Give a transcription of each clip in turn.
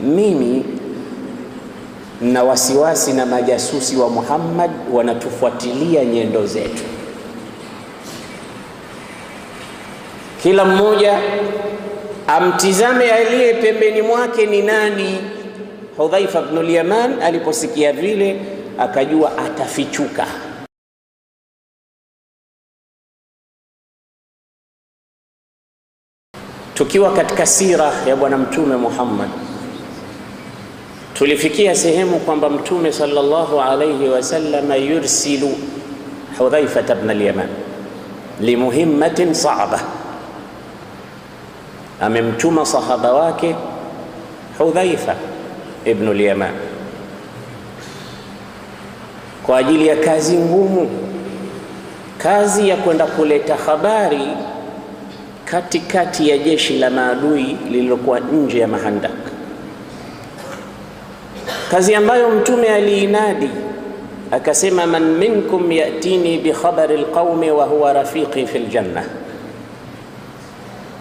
mimi na wasiwasi na majasusi wa Muhammad wanatufuatilia nyendo zetu. Kila mmoja amtizame aliye pembeni mwake ni nani. Hudhaifa ibn al-Yaman aliposikia vile akajua atafichuka. Tukiwa katika sira ya bwana mtume Muhammad, tulifikia sehemu kwamba mtume sallallahu alayhi wasallam yursilu Hudhaifa ibn al-Yaman limuhimmatin sa'ba. Amemtuma sahaba wake Hudhaifa ibn al-Yaman kwa ajili ya kazi ngumu, kazi ya kwenda kuleta habari katikati ya jeshi la maadui lililokuwa nje ya Mahandak, kazi ambayo mtume aliinadi akasema, man minkum yatini bi khabari alqaumi wa huwa rafiqi fil janna,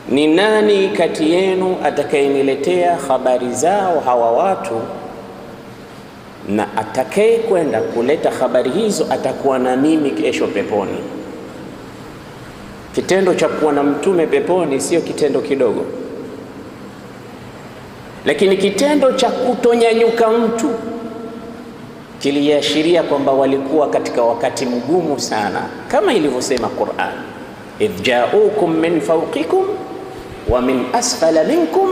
ni nani kati yenu atakayeniletea habari zao hawa watu, na atakaye kwenda kuleta habari hizo atakuwa na mimi kesho peponi. Kitendo cha kuwa na mtume peponi sio kitendo kidogo, lakini kitendo cha kutonyanyuka mtu kiliashiria kwamba walikuwa katika wakati mgumu sana, kama ilivyosema Qur'an, idh ja'ukum min fawqikum wa min asfala minkum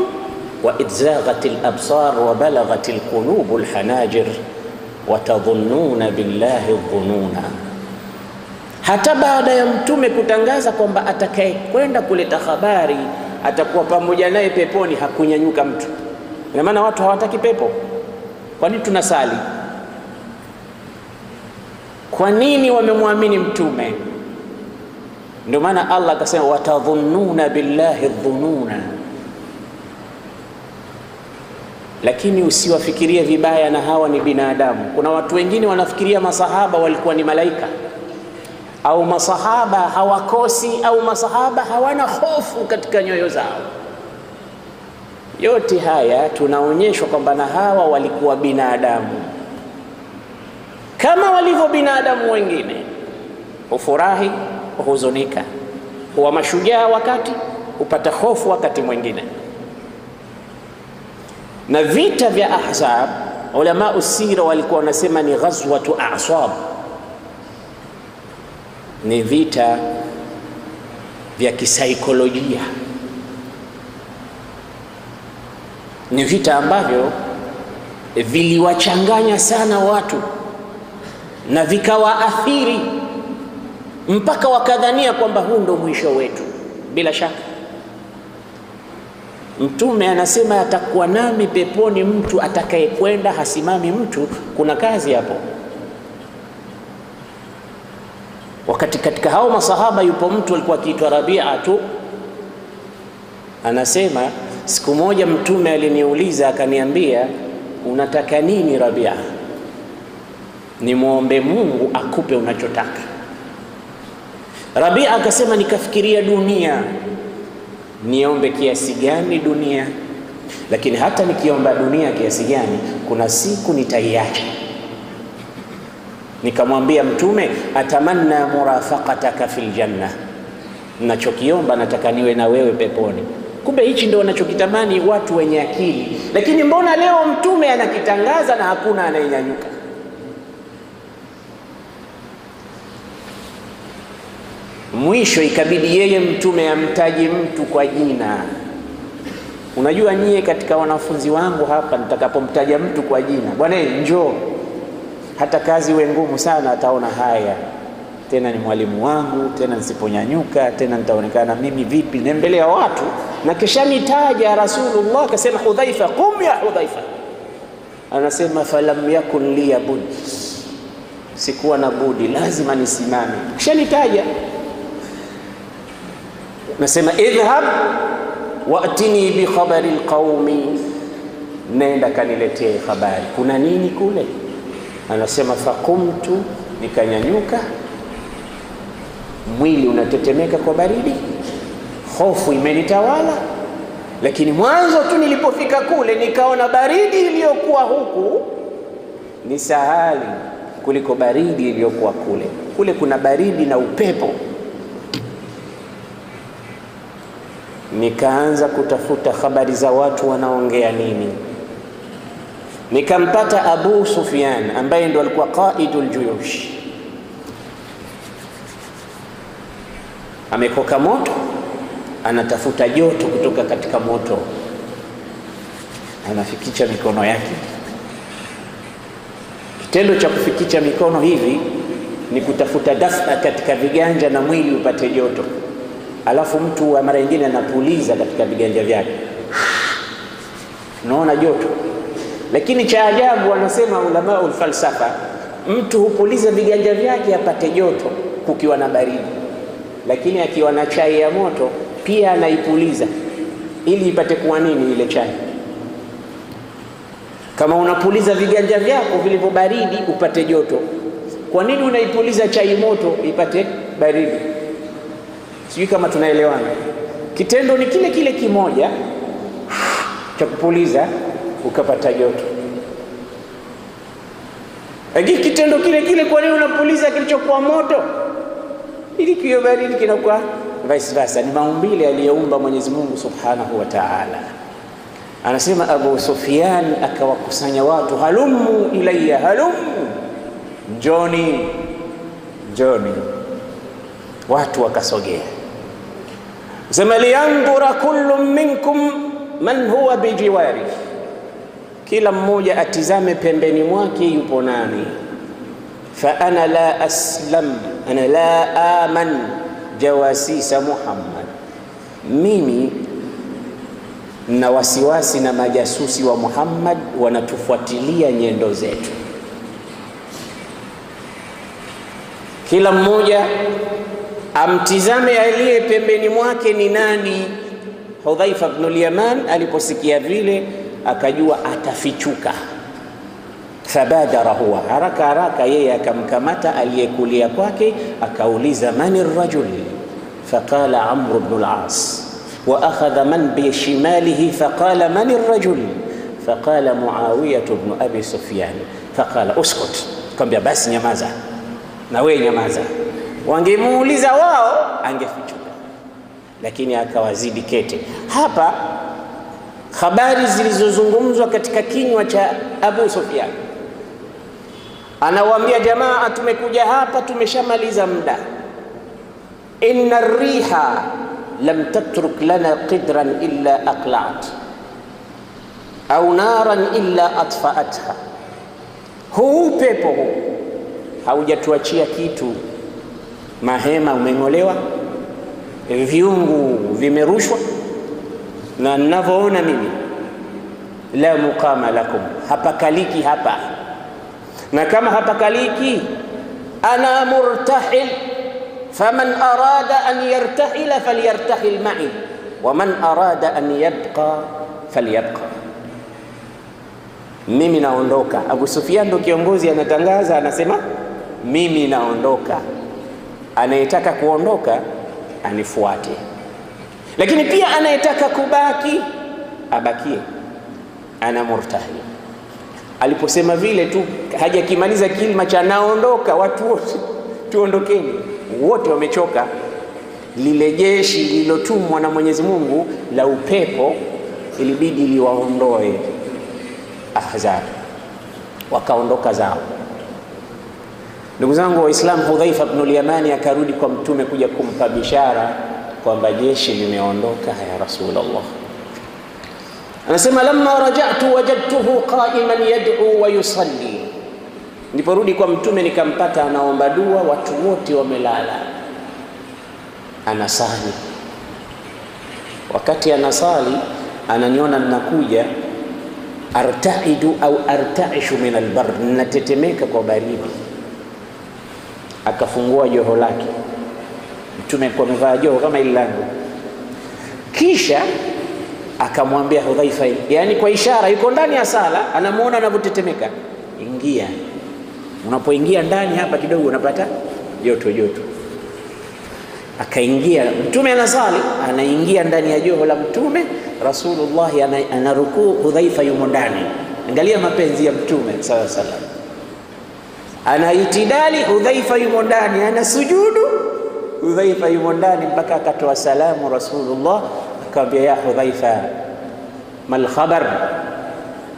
wa idh zaghatil absar wa balaghatil qulubul hanajir wa tadhunnuna billahi dhununa. Hata baada ya mtume kutangaza kwamba atakaye kwenda kuleta habari atakuwa pamoja naye peponi, hakunyanyuka mtu. Ina maana watu hawataki pepo. Kwa nini tunasali? Kwa nini wamemwamini mtume? Ndio maana Allah akasema watadhunnuna billahi dhununa. Lakini usiwafikirie vibaya, na hawa ni binadamu. Kuna watu wengine wanafikiria masahaba walikuwa ni malaika, au masahaba hawakosi, au masahaba hawana hofu katika nyoyo zao. Yote haya tunaonyeshwa kwamba na hawa walikuwa binadamu kama walivyo binadamu wengine, hufurahi, huhuzunika, huwa mashujaa wakati, hupata hofu wakati mwingine. Na vita vya Ahzab, ulama usira walikuwa wanasema ni ghazwatu a'sab, ni vita vya kisaikolojia, ni vita ambavyo viliwachanganya sana watu na vikawaathiri mpaka wakadhania kwamba huu ndo mwisho wetu. Bila shaka mtume anasema atakuwa nami peponi mtu atakayekwenda hasimami mtu. Kuna kazi hapo. Wakati katika hao masahaba yupo mtu alikuwa akiitwa Rabi'a tu, anasema siku moja mtume aliniuliza akaniambia, unataka nini Rabi'a? Nimuombe Mungu akupe unachotaka. Rabi'a akasema nikafikiria dunia, niombe kiasi gani dunia, lakini hata nikiomba dunia kiasi gani kuna siku nitaiacha. Nikamwambia mtume, atamanna murafaqataka fil janna, ninachokiomba nataka niwe na wewe peponi. Kumbe hichi ndio wanachokitamani watu wenye akili, lakini mbona leo mtume anakitangaza na hakuna anayenyanyuka? Mwisho ikabidi yeye mtume amtaji mtu kwa jina. Unajua nyie katika wanafunzi wangu hapa, nitakapomtaja mtu kwa jina, bwana njoo, hata kazi iwe ngumu sana ataona haya, tena ni mwalimu wangu, tena nisiponyanyuka tena nitaonekana mimi vipi na mbele ya watu. Na kisha nitaja Rasulullah akasema, Hudhaifa qum ya Hudhaifa, anasema falam yakun li bud, sikuwa na budi, lazima nisimame. Kisha nitaja nasema idhhab wa'tini bi khabari alqaumi, nenda kaniletee habari, kuna nini kule? Anasema faqumtu, nikanyanyuka, mwili unatetemeka kwa baridi, hofu imenitawala, Lakini mwanzo tu nilipofika kule nikaona baridi iliyokuwa huku ni sahali kuliko baridi iliyokuwa kule. Kule kuna baridi na upepo. Nikaanza kutafuta habari za watu wanaongea nini. Nikampata Abu Sufyan ambaye ndo alikuwa qaidul juyush. Amekoka moto, anatafuta joto kutoka katika moto, anafikicha mikono yake. Kitendo cha kufikicha mikono hivi ni kutafuta dafa katika viganja na mwili upate joto. Alafu mtu wa mara nyingine anapuliza katika viganja vyake, unaona joto. Lakini cha ajabu, wanasema ulama falsafa, mtu hupuliza viganja vyake apate joto kukiwa na baridi, lakini akiwa na chai ya moto pia anaipuliza ili ipate kuwa nini ile chai. Kama unapuliza viganja vyako vilivyo baridi upate joto, kwa nini unaipuliza chai moto ipate baridi? Sijui kama tunaelewana. Kitendo ni kile kile kimoja cha kupuliza ukapata joto, lakini kitendo kile kile, kwa nini unapuliza kilichokuwa moto ili kiwe baridi kinakuwa vice versa? Ni maumbile aliyoumba Mwenyezi Mungu Subhanahu wa Ta'ala. Anasema Abu Sufyan akawakusanya watu, halumu ilayya, halumu, njoni njoni. Watu wakasogea, sema liyanzura kullu minkum man huwa bijiwari, kila mmoja atizame pembeni mwake yupo nani. Fa ana la aslam, ana la aman jawasisa Muhammad, mimi na wasiwasi na majasusi wa Muhammad wanatufuatilia nyendo zetu. Kila mmoja amtizame aliye pembeni mwake ni nani. Hudhaifa ibn al-Yaman aliposikia vile akajua atafichuka, fabadara huwa, haraka haraka yeye akamkamata aliyekulia kwake, akauliza mani rajul, faqala Amr ibn al-As, wa akhadha man bi shimalihi faqala mani rajul, faqala Muawiyah ibn Abi Sufyan, faqala uskut, kambia basi nyamaza na wewe nyamaza. Wangemuuliza wao angefichuka, lakini akawazidi kete. Hapa habari zilizozungumzwa katika kinywa cha Abu Sufyan, anawaambia jamaa, tumekuja hapa tumeshamaliza muda. Inna riha lam tatruk lana qidran illa aqla'at au naran illa atfa'atha, huu pepo huu haujatuachia kitu. Mahema umeng'olewa, viungu vimerushwa, na ninavyoona mimi la muqama lakum, hapakaliki hapa. Na kama hapakaliki, ana murtahil, faman arada an yartahila falyartahil ma'i, wa man arada an yabqa falyabqa. Mimi naondoka. Abu Sufyan ndo kiongozi, anatangaza, anasema mimi naondoka, anayetaka kuondoka anifuate, lakini pia anayetaka kubaki abakie, ana murtahil. Aliposema vile tu, hajakimaliza kilima cha naondoka, watu wote tuondokeni, wote wamechoka. Lile jeshi lilotumwa na Mwenyezi Mungu la upepo ilibidi liwaondoe Ahzab, wakaondoka zao. Ndugu zangu Waislamu, Hudhaifa ibn al-Yamani akarudi kwa Mtume kuja kumpa bishara kwamba jeshi limeondoka ya Rasulullah. Anasema lamma raja'tu wajadtuhu qa'iman yad'u wa yusalli, niliporudi kwa Mtume nikampata anaomba dua, watu wote wamelala, anasali. Wakati anasali ananiona ninakuja, artaidu au artaishu min albar, natetemeka kwa baridi. Akafungua joho lake, Mtume alikuwa amevaa joho kama ile langu, kisha akamwambia Hudhaifa, yani kwa ishara, yuko ndani ya sala, anamuona anavyotetemeka, ingia. Unapoingia ndani hapa kidogo unapata joto joto. Akaingia mtume anasali, anaingia ndani ya joho la mtume Rasulullah, anarukuu, Hudhaifa yumo ndani. Angalia mapenzi ya mtume sallallahu alaihi wasallam. Anaitidali, Hudhaifa yumo ndani, anasujudu, Hudhaifa yumo ndani, mpaka akatoa salamu Rasulullah, akamwambia ya Hudhaifa, mal khabar,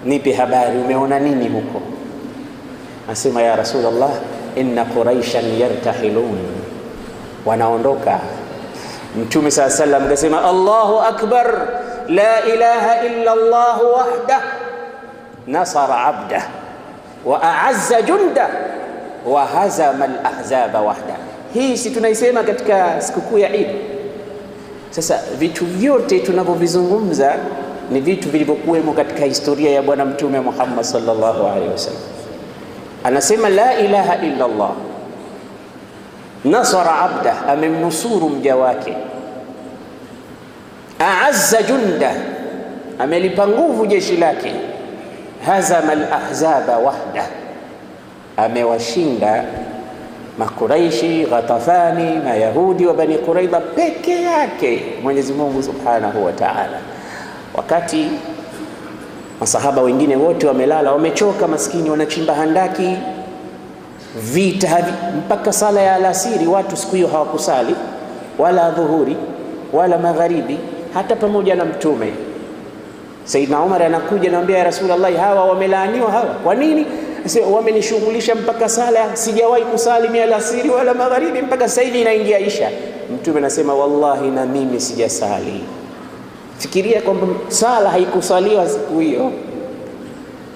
nipe habari, umeona nini huko? Asema ya Rasulullah, inna quraishan yartahilun, wanaondoka. Mtume sallallahu alaihi wasallam akasema Allahu akbar, la ilaha illa Allah wahdah nasara abdah wa a'azza jundah wa hazama al-ahzaba wahda. Hii si tunaisema katika sikukuu ya Eid. Sasa vitu vyote tunavyovizungumza ni vitu vilivyokuwemo katika historia ya bwana mtume Muhammad sallallahu alaihi wasallam. Anasema la ilaha illa Allah, nasara abdah, amemnusuru mja wake, a'azza jundah, amelipa nguvu jeshi lake, hazama al-ahzaba wahda, amewashinda Makuraishi, Ghatafani, Mayahudi wa Bani Quraidha peke yake Mwenyezi Mungu Subhanahu wa Ta'ala. Wakati masahaba wengine wote wamelala, wamechoka, maskini, wanachimba handaki, vita mpaka sala ya alasiri. Watu siku hiyo hawakusali wala dhuhuri wala magharibi, hata pamoja na mtume. Saidna Umar anakuja anamwambia ya Rasulullah, hawa wamelaaniwa hawa. Kwa nini? Sasa wamenishughulisha mpaka sala, sijawahi kusali mia alasiri wala magharibi, mpaka sasa hivi inaingia Isha. Mtume anasema wallahi na mimi sijasali. Fikiria kwamba sala haikusaliwa siku hiyo,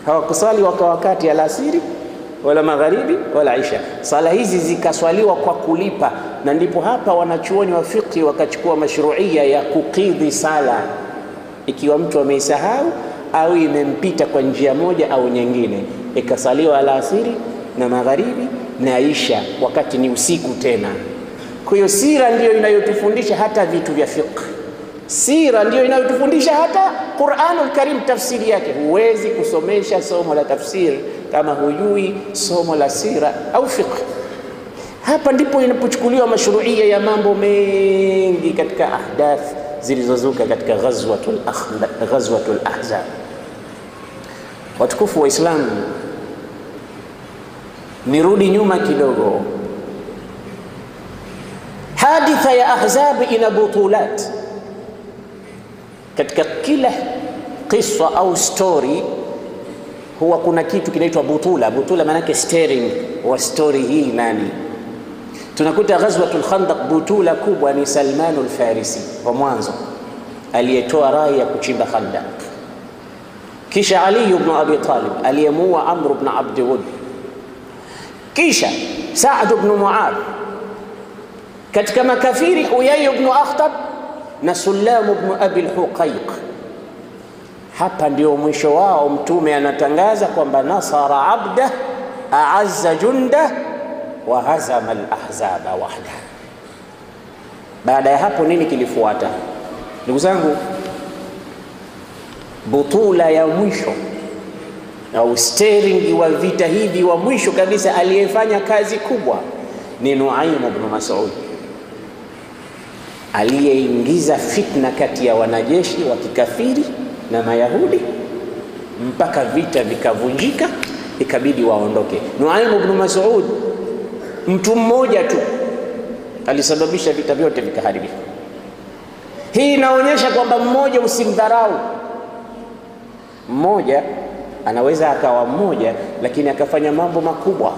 hawakusali wakati alasiri wala magharibi wala Isha. Sala hizi zikaswaliwa kwa kulipa, na ndipo hapa wanachuoni wa fiqh wakachukua mashru'ia ya kukidhi sala ikiwa mtu ameisahau au imempita kwa njia moja au nyingine, ikasaliwa alasiri na magharibi na Isha wakati ni usiku tena. Kwa hiyo sira ndiyo inayotufundisha hata vitu vya fiqh. Sira ndiyo inayotufundisha hata Qur'anul Karim tafsiri yake. Huwezi kusomesha somo la tafsiri kama hujui somo la sira au fiqh. Hapa ndipo inapochukuliwa mashru'ia ya mambo mengi katika ahdath zilizozuka katika ghazwatul ahzab. Watukufu wa Islam, nirudi nyuma kidogo. Haditha ya ahzab ina butulat. Katika kila qissa au story huwa kuna kitu kinaitwa butula. Butula maana yake steering wa story hii nani. Tunakuta ghazwatul Khandaq, butula kubwa ni Salmanul Farisi wa mwanzo aliyetoa rai ya kuchimba Khandaq. Kisha Ali ibn Abi Talib aliyemuua Amr ibn Abd Wud. Kisha Sa'd ibn Mu'adh. Katika makafiri Huyay ibn Akhtab na Sulam ibn Abi al-Huqayq. Hapa ndio mwisho wao. Mtume anatangaza kwamba nasara abdah, a'azza jundah wa hazama al-ahzaba wahda. Baada ya hapo nini kilifuata? Ndugu zangu, butula ya mwisho au steering wa vita hivi wa mwisho kabisa aliyefanya kazi kubwa ni Nuaym ibn Mas'ud, aliyeingiza fitna kati ya wanajeshi wa kikafiri na Mayahudi mpaka vita vikavunjika, ikabidi waondoke. Nuaym ibn Mas'ud, mtu mmoja tu alisababisha vita vyote vikaharibika. Hii inaonyesha kwamba mmoja usimdharau. Mmoja anaweza akawa mmoja lakini akafanya mambo makubwa.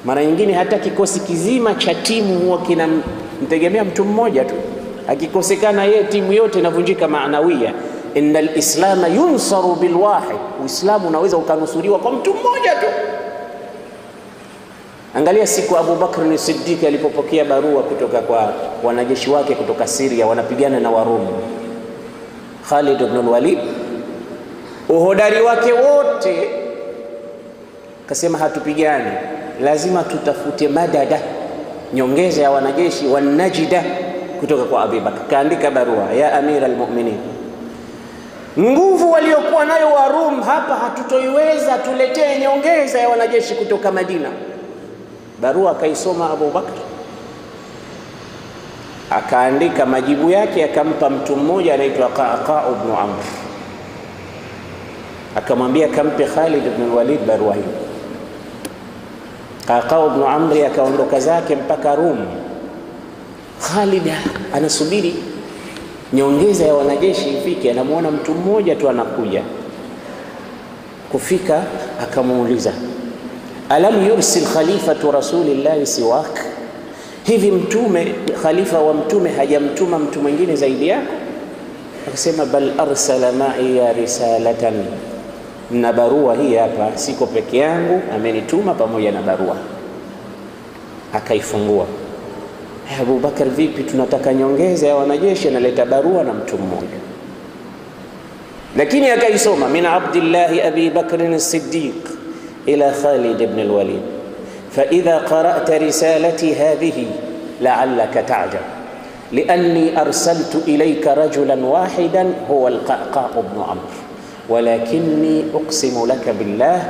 Mara nyingine hata kikosi kizima cha timu huwa kinamtegemea mtu mmoja tu. Akikosekana yeye, timu yote inavunjika maanawia. Innal islama yunsaru bilwahid, Uislamu unaweza ukanusuriwa kwa mtu mmoja tu. Angalia siku Abu Bakr as-Siddiq alipopokea barua kutoka kwa wanajeshi wake kutoka Syria, wanapigana na Warumi. Khalid ibn al-Walid, uhodari wake wote, kasema hatupigani, lazima tutafute madada, nyongeza ya wanajeshi, wanajida kutoka kwa Abu Bakr. Kaandika barua, ya amira al-mu'minin, nguvu waliokuwa nayo Warum hapa hatutoiweza, tuletee nyongeza ya wanajeshi kutoka Madina. Barua kaisoma Abu Bakr, akaandika majibu yake, akampa mtu mmoja anaitwa Qaqa ibn Amr, akamwambia kampe Khalid ibn Walid barua hiyo. Qaqa ibn Amr akaondoka zake mpaka Rum. Khalid anasubiri nyongeza ya wanajeshi ifike, anamuona mtu mmoja tu anakuja. Kufika akamuuliza, alam yursil khalifatu rasulillahi siwak, hivi mtume, khalifa wa mtume hajamtuma mtu mwingine zaidi yako? Akasema, bal arsala ma'i ya risalatan, na barua hii hapa, siko peke yangu, amenituma pamoja na barua. Akaifungua. Abu Bakar, vipi, tunataka nyongeza ya wanajeshi, analeta barua na mtu mmoja. Lakini akaisoma, min Abdillahi Abi Bakr as-Siddiq ila Khalid ibn al-Walid, fa idha qara'ta risalati hadhihi la'allaka ta'jab lianni arsaltu ilayka rajulan wahidan huwa al-Qaqa ibn Amr walakinni uqsimu laka billah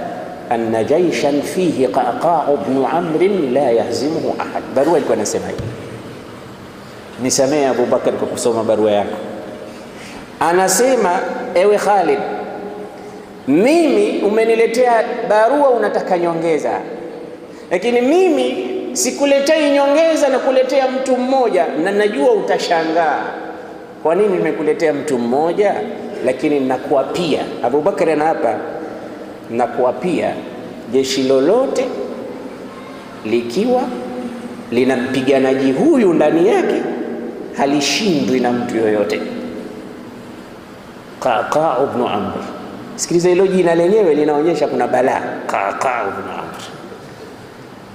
anna jayshan fihi Qaqa ibn Amr la yahzimuhu ahad. Barua ilikuwa inasema hivi. Nisamee Abu Bakar kwa kusoma barua yako. Anasema, ewe Khalid, mimi umeniletea barua unataka nyongeza, lakini mimi sikuletei nyongeza na kuletea mtu mmoja, na najua utashangaa kwa nini nimekuletea mtu mmoja, lakini nakuapia. Abu Bakar anaapa, nakuapia jeshi lolote likiwa lina mpiganaji huyu ndani yake halishindwi na mtu yoyote. Qaqa ibn Amr. Sikiliza hilo jina lenyewe linaonyesha kuna balaa. Qaqa ibn Amr.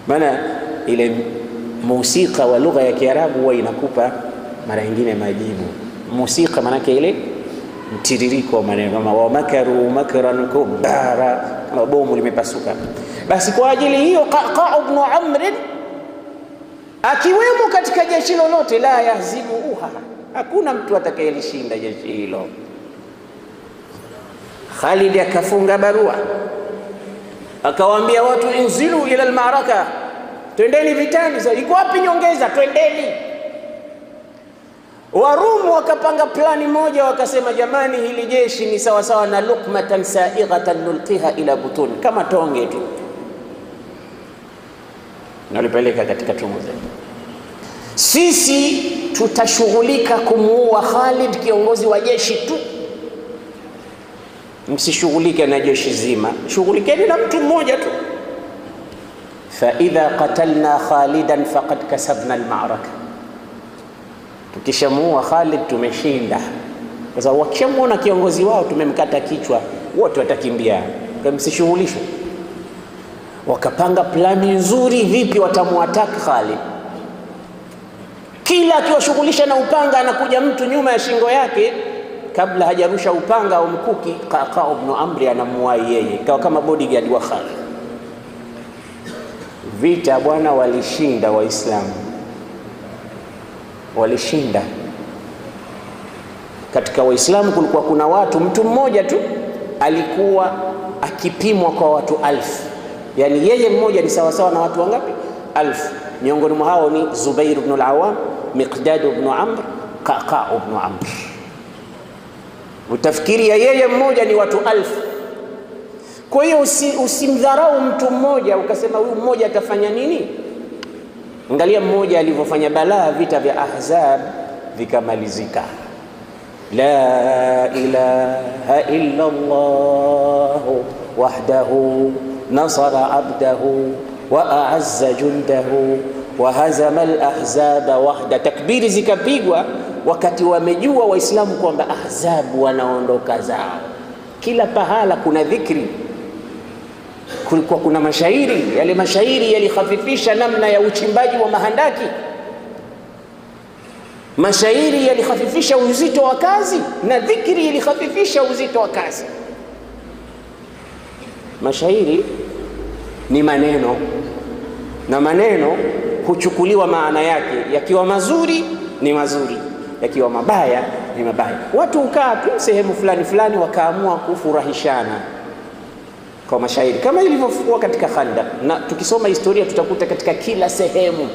Maana ile musika wa lugha ya Kiarabu huwa inakupa mara nyingine majibu. Musika maana yake ile mtiririko wa maneno, kama wa makaru makran kubara, kama bomu limepasuka. Basi kwa ajili hiyo Qaqa ibn Amr akiwemo katika jeshi lolote, la yahzimuha, hakuna mtu atakayelishinda jeshi hilo. Khalid akafunga barua, akawaambia watu, inzilu ila almaraka, twendeni vitani. Sasa iko wapi nyongeza? Twendeni. Warumu wakapanga plani moja, wakasema, jamani, hili jeshi ni sawa sawa na luqmatan sa'ighatan nulqiha ila butun, kama tonge tu, nalipeleka katika tumbo zetu. Sisi tutashughulika kumuua Khalid, kiongozi wa jeshi tu, msishughulike na jeshi zima, shughulikeni na mtu mmoja tu. Fa idha qatalna Khalidan faqad kasabna al-ma'raka, tukishamuua Khalid tumeshinda, kwa sababu wakishamuona kiongozi wao tumemkata kichwa, wote watakimbia, msishughulishwe. Wakapanga plani nzuri, vipi watamuataka Khalid. Kila akiwashughulisha na upanga, anakuja mtu nyuma ya shingo yake, kabla hajarusha upanga au mkuki, Qaqa ibn Amr anamuai yeye, kama bodyguard wa Khalid. Vita bwana, walishinda Waislamu, walishinda. Katika Waislamu kulikuwa kuna watu, mtu mmoja tu alikuwa akipimwa kwa watu 1000, yani yeye mmoja ni sawa sawa na watu wangapi? 1000. Miongoni mwa hao ni Zubair ibn al-Awwam, Miqdad ibn Amr, Qaqa ibn Amr. Utafikiria yeye mmoja ni watu 1000. Kwa hiyo usimdharau mtu mmoja ukasema huyu mmoja atafanya nini. Angalia mmoja alivyofanya balaa, vita vya Ahzab vikamalizika. La ilaha illa Allah wahdahu nasara abdahu wa a'azza jundahu wa hazama al-ahzaba wahda. Takbiri zikapigwa wakati wamejua Waislamu kwamba Ahzabu wanaondoka zao. Kila pahala kuna dhikri, kulikuwa kuna mashairi. Yale mashairi yalikhafifisha namna ya uchimbaji wa mahandaki. Mashairi yalikhafifisha uzito wa kazi, na dhikri yalikhafifisha uzito wa kazi. Mashairi ni maneno, na maneno huchukuliwa maana yake, yakiwa mazuri ni mazuri, yakiwa mabaya ni mabaya. Watu ukaa tu sehemu fulani fulani wakaamua kufurahishana kwa mashairi, kama ilivyokuwa katika Khandaq. Na tukisoma historia tutakuta katika kila sehemu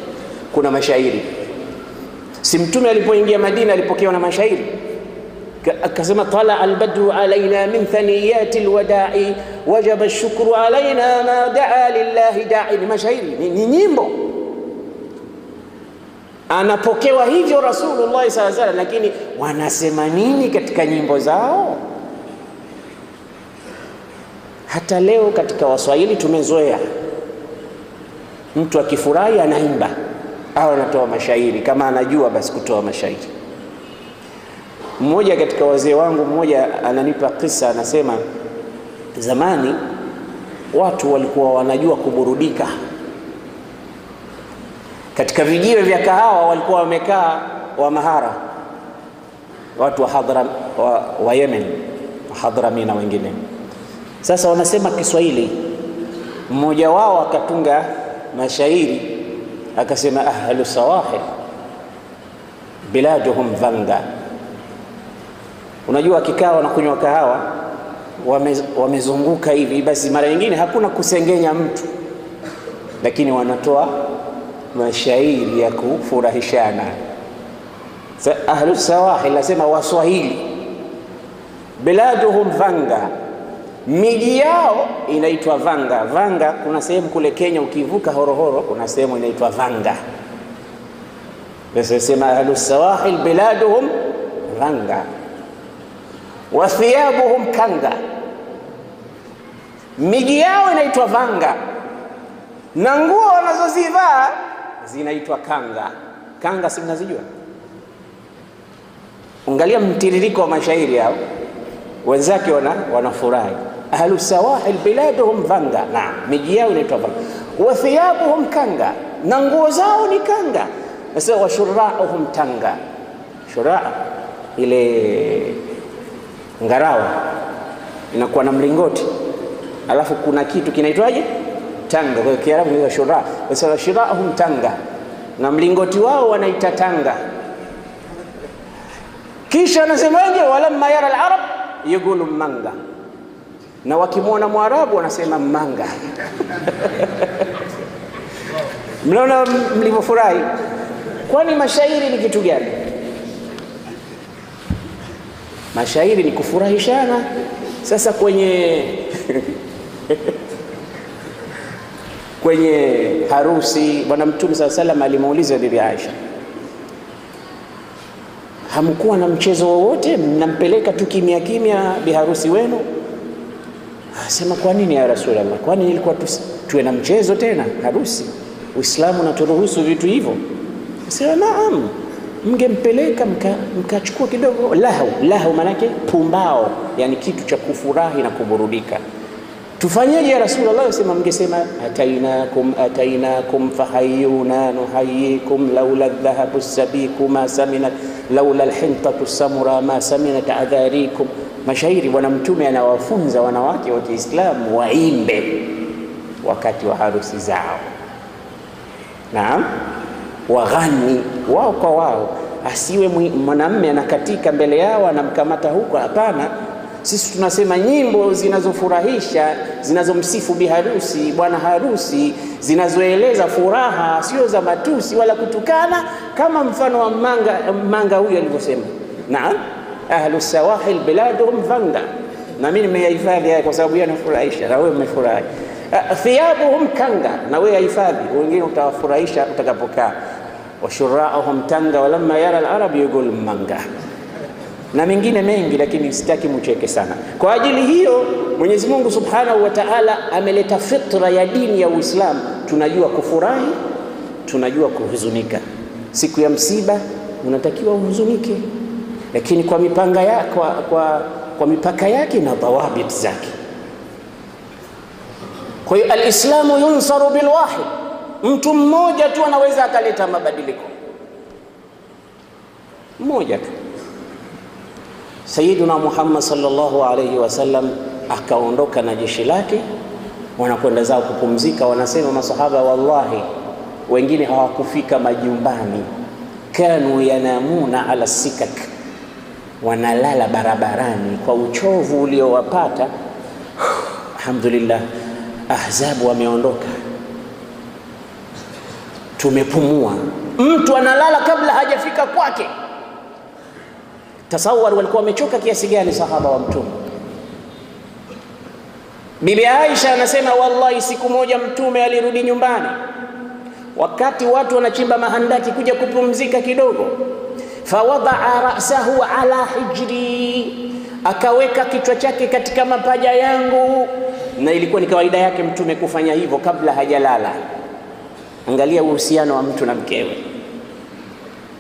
kuna mashairi. Si mtume alipoingia Madina alipokewa na mashairi, akasema tala albadru alaina min thaniyati alwada'i wajaba ash-shukru alaina ma da'a lillahi da'i. Ni mashairi, ni nyimbo. Anapokewa hivyo Rasulullah sallallahu alaihi wasallam, lakini wanasema nini katika nyimbo zao? Hata leo katika Waswahili tumezoea mtu akifurahi anaimba au anatoa mashairi, kama anajua basi kutoa mashairi. Mmoja katika wazee wangu mmoja ananipa kisa, anasema zamani watu walikuwa wanajua kuburudika. Katika vijiwe vya kahawa walikuwa wamekaa wa mahara, watu wa Yemen, Hadhrami na wengine. Sasa wanasema Kiswahili. Mmoja wao akatunga mashairi akasema ahlu sawahil biladuhum vanga. Unajua kikao na kunywa kahawa wamezunguka hivi, basi mara nyingine hakuna kusengenya mtu, lakini wanatoa mashairi ya kufurahishana. Ahlu sawahil nasema Waswahili, biladuhum vanga, miji yao inaitwa Vanga. Vanga kuna sehemu kule Kenya, ukivuka Horohoro kuna sehemu inaitwa Vanga. Basi sema ahlu sawahil biladuhum Vanga wa thiyabuhum kanga, miji yao inaitwa Vanga na nguo wanazozivaa zinaitwa kanga. Kanga si mnazijua? Angalia mtiririko wa mashairi hao, wenzake wanafurahi. Ahlu sawahil biladuhum Vanga, na miji yao inaitwa Vanga. Wa thiyabuhum kanga, na nguo zao ni kanga. Sasa wa shura'uhum tanga. Shura' ile ngarawa inakuwa na mlingoti, alafu kuna kitu kinaitwaje? Tanga. Kwa hiyo Kiarabu ni shura'. Sasa shura'uhum tanga, na mlingoti wao wanaita tanga. Kisha anasemaje? walamma yara al-arab yaqulu manga, na wakimwona Mwarabu wanasema manga. Mnaona mlivyofurahi? Kwani mashairi ni kitu gani? Mashairi ni kufurahishana. Sasa kwenye kwenye harusi, Bwana Mtume sallallahu alaihi wasallam alimuuliza Bibi Aisha, hamkuwa na mchezo wowote, mnampeleka tu kimya kimya biharusi wenu? Asema kwa nini ya Rasulullah? Kwani ilikuwa tuwe na mchezo tena harusi? Uislamu unaturuhusu vitu hivyo. Asema naam, mngempeleka mkachukua kidogo lahu manake pumbao, yani kitu cha kufurahi na kuburudika. Tufanyeje ya Rasulullah? Asema mngesema atainakum fahayyuna nuhayyikum laula dhahabu sabiku ma saminat laula alhintatu samura ma saminat adharikum. Mashairi Bwana Mtume anawafunza wanawake wa Kiislamu waimbe wakati wa harusi zao. Naam, waghani wao kwa wao, asiwe mwanamume anakatika mbele yao anamkamata huko. Hapana, sisi tunasema nyimbo zinazofurahisha, zinazomsifu biharusi, bwana harusi, zinazoeleza furaha, sio za matusi wala kutukana, kama mfano wa manga huyu alivyosema. Naam, ahlu sawahil biladuhum Vanga. Na mimi nimehifadhi haya kwa sababu yanafurahisha na wewe umefurahi. Thiyabuhum kanga, na wewe hifadhi, wengine utawafurahisha utakapokaa. Wa shura'uhum tanga walamma yara al-arab yaqul manga, na mengine mengi, lakini sitaki mcheke sana. Kwa ajili hiyo Mwenyezi Mungu Subhanahu wa Ta'ala ameleta fitra ya dini ya Uislamu. Tunajua kufurahi, tunajua kuhuzunika. Siku ya msiba unatakiwa uhuzunike, lakini kwa mipanga yake, kwa mipaka yake na dhawabit zake. Kwa hiyo al-Islamu yunsaru bil wahid, mtu mmoja tu anaweza akaleta mabadiliko, mmoja tu. Sayyiduna Muhammad sallallahu alayhi wasallam akaondoka na jeshi lake, wanakwenda zao kupumzika. Wanasema masahaba, wallahi wengine hawakufika majumbani, kanu yanamuna ala sikak, wanalala barabarani kwa uchovu uliowapata. Alhamdulillah, Ahzabu wameondoka, tumepumua. mtu analala kabla hajafika kwake. Tasawwar walikuwa wamechoka kiasi gani sahaba wa Mtume. Bibi Aisha anasema wallahi, siku moja Mtume alirudi nyumbani wakati watu wanachimba mahandaki kuja kupumzika kidogo. Fawadaa ra'sahu ala hijri, akaweka kichwa chake katika mapaja yangu, na ilikuwa ni kawaida yake Mtume kufanya hivyo kabla hajalala. Angalia uhusiano wa mtu na mkewe.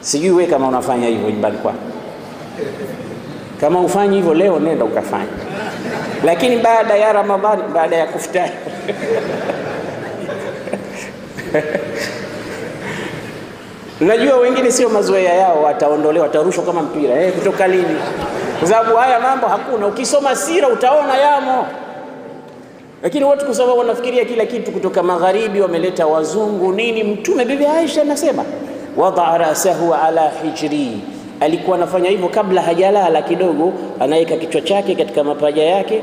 Sijui wewe kama unafanya hivyo nyumbani kwako. Kama ufanyi hivyo leo, nenda ukafanya. Lakini baada ya Ramadhani, baada ya kufutari najua wengine sio mazoea yao, wataondolewa, watarushwa kama mpira. Kutoka lini? Kwa sababu haya mambo hakuna. Ukisoma sira utaona yamo. Lakini watu kusoma wanafikiria kila kitu kutoka magharibi, wameleta wazungu nini. Mtume, Bibi Aisha anasema wada rasahu ala hijri, alikuwa anafanya hivyo kabla hajalala kidogo, anaweka kichwa chake katika mapaja yake,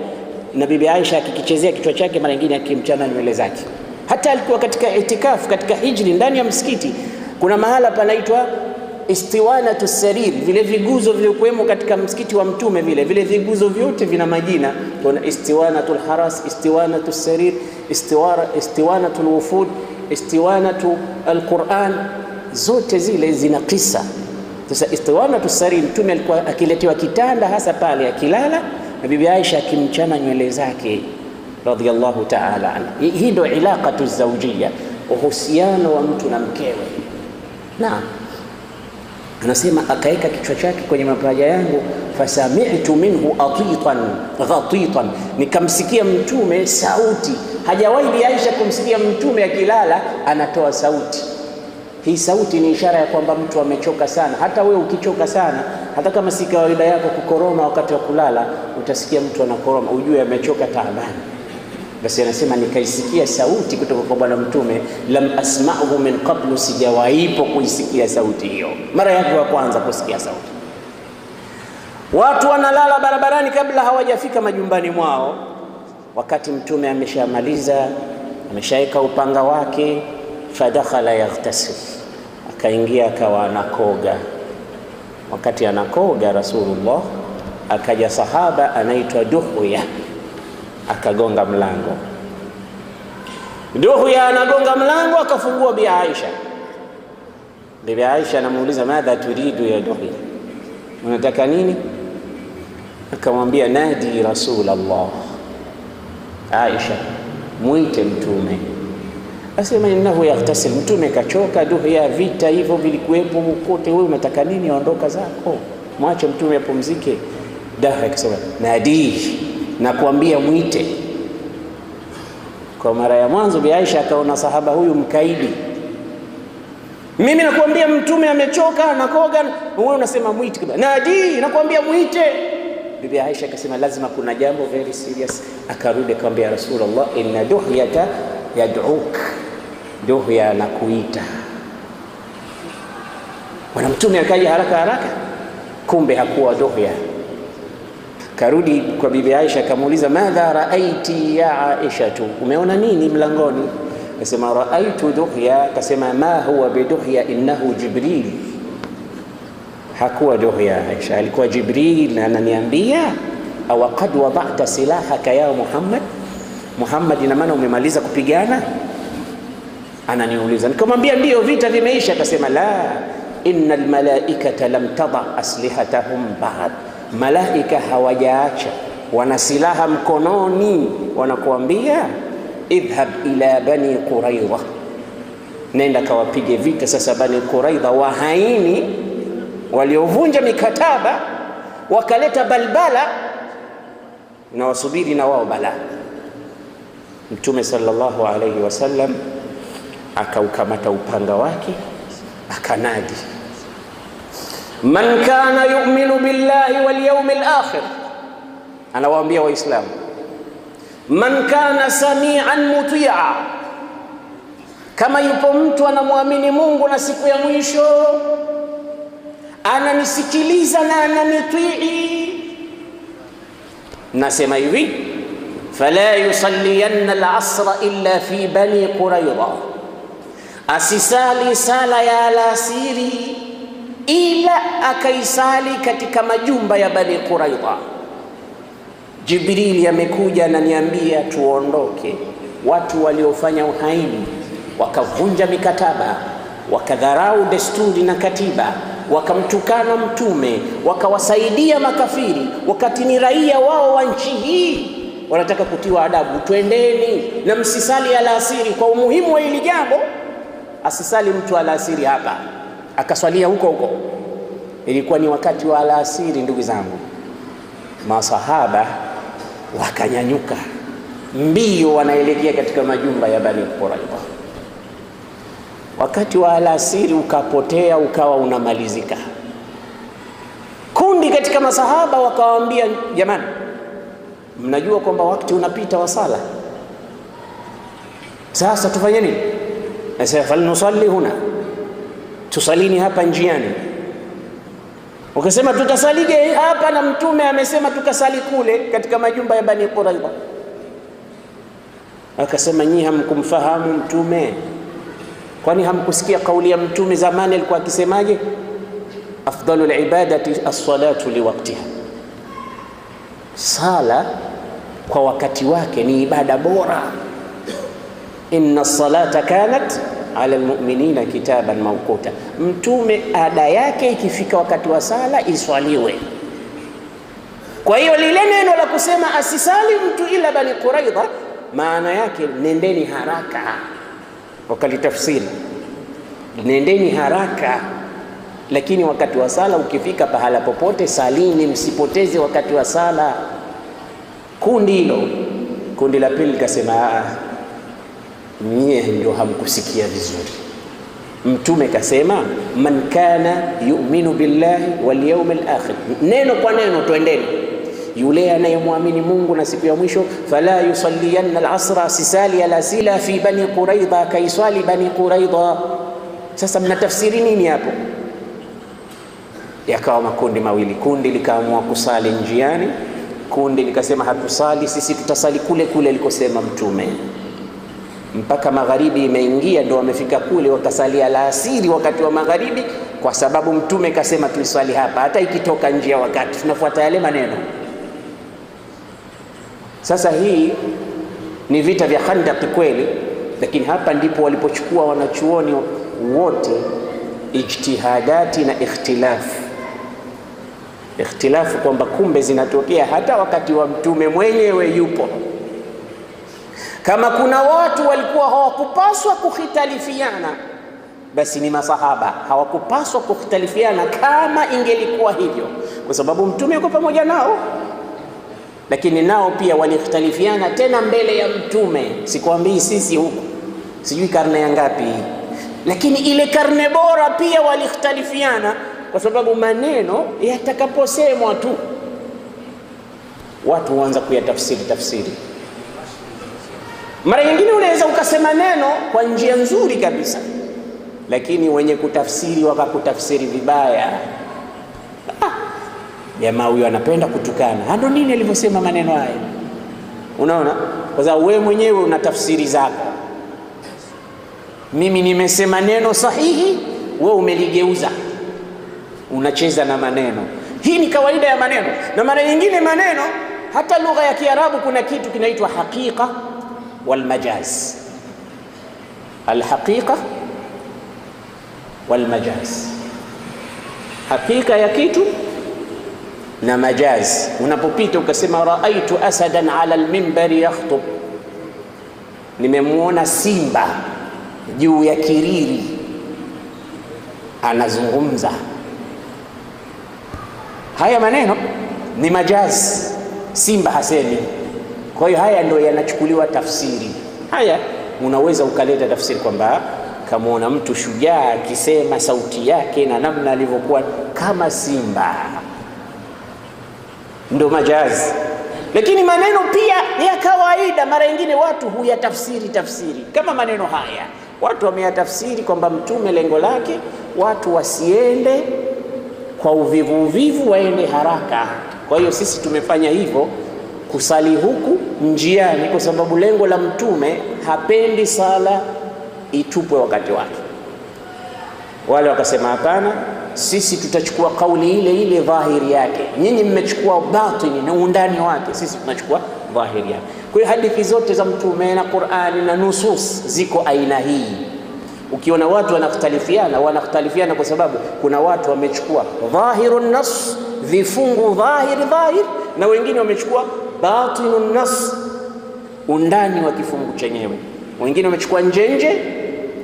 na Bibi Aisha akikichezea kichwa chake, mara nyingine akimchana nywele zake. Hata alikuwa katika itikafu katika hijri ndani ya msikiti, kuna mahala panaitwa istiwanatu sarir, vile viguzo vilivyokuwemo katika msikiti wa Mtume, vile viguzo vyote vina majina. Kuna istiwanatul haras, istiwanatu sarir, istiwanatul wufud, istiwanatu alquran, zote zile zina kisa. Sasa istiwanatu sarir, Mtume alikuwa akiletewa kitanda hasa pale akilala, na Bibi Aisha akimchana nywele zake radhiyallahu ta'ala anha. Hii ndio ilaqatu zawjiyya, uhusiano wa mtu na mkewe. Na anasema akaeka kichwa chake kwenye mapaja yangu, fasami'tu minhu ghatitan, nikamsikia Mtume sauti. Hajawahi Bi Aisha kumsikia Mtume akilala anatoa sauti. Hii sauti ni ishara ya kwamba mtu amechoka sana. Hata wewe ukichoka sana, hata kama si kawaida yako kukoroma wakati wa kulala, utasikia mtu anakoroma, ujue amechoka taabani. Basi anasema nikaisikia sauti kutoka kwa Bwana Mtume, lam asma'hu min qablu, sijawaipo kuisikia sauti hiyo. Mara yake ya kwanza kusikia sauti. Watu wanalala barabarani kabla hawajafika majumbani mwao, wakati Mtume ameshamaliza, ameshaeka upanga wake. Fadakhala yaghtasil, akaingia akawa anakoga. Wakati anakoga Rasulullah, akaja sahaba anaitwa Duhya, akagonga mlango. Duhya anagonga mlango, akafungua Bi Aisha. Bibi Aisha anamuuliza, madha turidu ya Duhya, unataka nini? Akamwambia, nadi Rasulullah, Aisha muite Mtume. Asema innahu yaghtasil, Mtume kachoka. Duhya, vita hivyo vilikuwepo kote, wewe unataka nini? Ondoka zako, mwache Mtume apumzike. Duhya akasema, nadi, nakuambia mwite. Kwa mara ya mwanzo Bi Aisha akaona sahaba huyu mkaidi. Mimi nakuambia Mtume amechoka anakoga, wewe unasema mwite. Nadi, nakuambia mwite. Bibi Aisha akasema lazima kuna jambo very serious. Akarudi akamwambia Rasulullah, inna Duhyata yad'uk, Duhya anakuita. Bwana Mtume akaja haraka, kumbe hakuwa Duhya. Karudi kwa Bibi Aisha akamuuliza, madha raaiti ya Aisha, umeona nini mlangoni? Akasema raaitu Duhya. Akasema ma huwa biduhya, innahu Jibril. Hakuwa Duhya Aisha, alikuwa Jibril ananiambia, aw qad wada'ta silahaka ya Muhammad, ina maana umemaliza kupigana? Ananiuliza. Nikamwambia ndio, vita vimeisha. Akasema la, innal malaikata lam tada aslihatahum ba'd, malaika hawajaacha, wana silaha mkononi. Wanakuambia idhhab ila bani Quraidha, nenda kawapige vita sasa Bani Quraidha, wahaini waliovunja mikataba wakaleta balbala, na wasubiri na wao bala. Mtume sallallahu alayhi wasallam akaukamata upanga wake, akanadi, man kana yu'minu billahi wal yawmil akhir. Anawaambia Waislamu, man kana sami'an muti'a, kama yupo mtu anamwamini Mungu na siku ya mwisho, ananisikiliza na ananitii, nasema hivi, fala yusalliyanna al-asra illa fi bani Quraidha, asisali sala ya alasiri ila akaisali katika majumba ya Bani Quraidha. Jibrili amekuja ananiambia tuondoke. Watu waliofanya uhaini, wakavunja mikataba, wakadharau desturi na katiba, wakamtukana mtume, wakawasaidia makafiri, wakati ni raia wao wa nchi hii wanataka kutiwa adabu. Twendeni na msisali alasiri. Kwa umuhimu wa hili jambo, asisali mtu alasiri hapa, akaswalia huko huko. Ilikuwa ni wakati wa alasiri, ndugu zangu. Masahaba wakanyanyuka mbio, wanaelekea katika majumba ya Bani Quraidha. Wakati wa alasiri ukapotea, ukawa unamalizika. Kundi katika masahaba wakawaambia, jamani, mnajua kwamba wakati unapita wa sala, sasa tufanye nini? Sasa falnusalli huna, tusalini hapa njiani. Ukasema tutasalige hapa na mtume amesema tukasali kule katika majumba ya Bani Quraidha. Akasema, nyinyi hamkumfahamu mtume? Kwani hamkusikia kauli ya mtume zamani alikuwa akisemaje? Afdalul ibadati as-salatu liwaqtiha, sala kwa wakati wake ni ibada bora. Inna as-salata kanat ala almu'minina kitaban mawquta, mtume ada yake ikifika wakati wa sala iswaliwe. Kwa hiyo lile neno la kusema asisali mtu ila Bani Quraidha, maana yake nendeni haraka. Wakalitafsiri nendeni haraka, lakini wakati wa sala ukifika, pahala popote salini, msipoteze wakati wa sala. Kundi hilo. Kundi la pili kasema, nyie ndio hamkusikia vizuri. Mtume kasema, man kana yu'minu billahi wal yawmil akhir, neno kwa neno twendeni. Yule anayemwamini Mungu na siku ya mwisho, fala yusalliyanna al-asra, sisali alasila fi Bani Quraidha, kaiswali Bani Quraidha. Sasa mnatafsiri nini hapo? Yakawa makundi mawili. Kundi likaamua kusali njiani, kundi likasema hatusali sisi, tutasali kule kule alikosema mtume. Mpaka magharibi imeingia, ndio wamefika kule, wakasali alasiri wakati wa magharibi, kwa sababu mtume kasema tuiswali hapa, hata ikitoka nje ya wakati tunafuata yale maneno. Sasa hii ni vita vya Khandaq kweli, lakini hapa ndipo walipochukua wanachuoni wote ijtihadati na ikhtilafu, kwamba kumbe zinatokea hata wakati wa mtume mwenyewe yupo. Kama kuna watu walikuwa hawakupaswa kukhitalifiana, basi ni masahaba. Hawakupaswa kukhitalifiana kama ingelikuwa hivyo, kwa sababu mtume yuko pamoja nao, lakini nao pia walikhitalifiana tena mbele ya mtume. Sikwambii sisi huku sijui karne ya ngapi, lakini ile karne bora pia walikhitalifiana, kwa sababu maneno yatakaposemwa tu watu huanza kuyatafsiri. Mara nyingine unaweza ukasema neno kwa njia nzuri kabisa, lakini wenye kutafsiri wakakutafsiri vibaya. Jamaa huyo anapenda kutukana, ndio nini alivyosema maneno haya. Unaona, kwa sababu wewe mwenyewe una tafsiri zako. Mimi nimesema neno sahihi, wewe umeligeuza, unacheza na maneno. Hii ni kawaida ya maneno. Na mara nyingine maneno, hata lugha ya Kiarabu kuna kitu kinaitwa haqiqa wal majaz. Al-haqiqa wal majaz, hakika ya kitu na majaz. Unapopita ukasema raaitu asadan ala al-minbari yakhtub, nimemuona simba juu ya kiriri anazungumza. Haya maneno ni majaz, simba hasemi. Kwa hiyo haya ndio yanachukuliwa tafsiri. Haya unaweza ukaleta tafsiri kwamba kamaona mtu shujaa akisema sauti yake na namna alivyokuwa kama simba, ndio majazi. Lakini maneno pia ya kawaida mara nyingine watu huyatafsiri kama maneno haya. Watu wameyatafsiri kwamba mtume lengo lake watu wasiende kwa uvivu, waende haraka. Kwa hiyo sisi tumefanya hivyo, kusali huku njiani, kwa sababu lengo la mtume hapendi sala itupwe wakati wake. Wale wakasema hapana, sisi tutachukua kauli ile ile dhahiri yake, nyinyi mmechukua batini na undani wake, sisi tunachukua dhahiri yake. Kwa hiyo hadithi zote za Mtume na Qur'ani na nusus ziko aina hii. Ukiona watu wanakhtalifiana kwa sababu kuna watu wamechukua dhahirun nas, vifungu dhahir, na wengine wamechukua batinun nas, undani wa kifungu chenyewe. Wengine wamechukua nje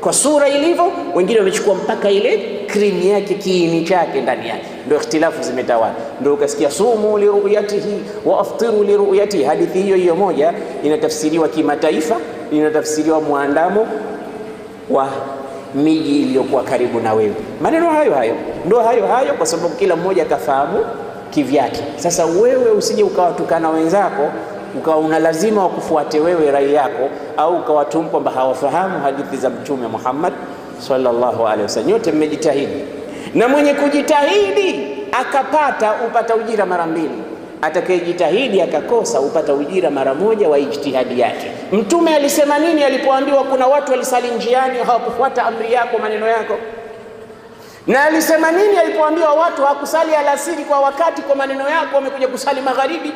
kwa sura ilivyo, wengine wamechukua mpaka ile cream yake, kiini chake ndani yake. Ndio ikhtilafu zimetawala. Ndio ukasikia sumu li ru'yatihi wa aftiru li ru'yatihi. Hadithi hiyo moja inatafsiriwa kimataifa, inatafsiriwa muandamo wa miji iliyokuwa karibu na wewe. Maneno hayo ndio hayo, kwa sababu kila mmoja kafahamu kivyake. Sasa wewe usije ukawatukana wenzako ukawa una lazima wakufuate wewe rai yako, au ukawatumu kwamba hawafahamu hadithi za Mtume Muhammad sallallahu alaihi wasallam. Yote mmejitahidi, na mwenye kujitahidi akapata upata ujira mara mbili, atakayejitahidi akakosa upata ujira mara moja wa ijtihadi yake. Mtume alisema nini alipoambiwa kuna watu walisali njiani hawakufuata amri yako, maneno yako? Na alisema nini alipoambiwa watu hawakusali alasiri kwa wakati kwa maneno yako, wamekuja kusali magharibi?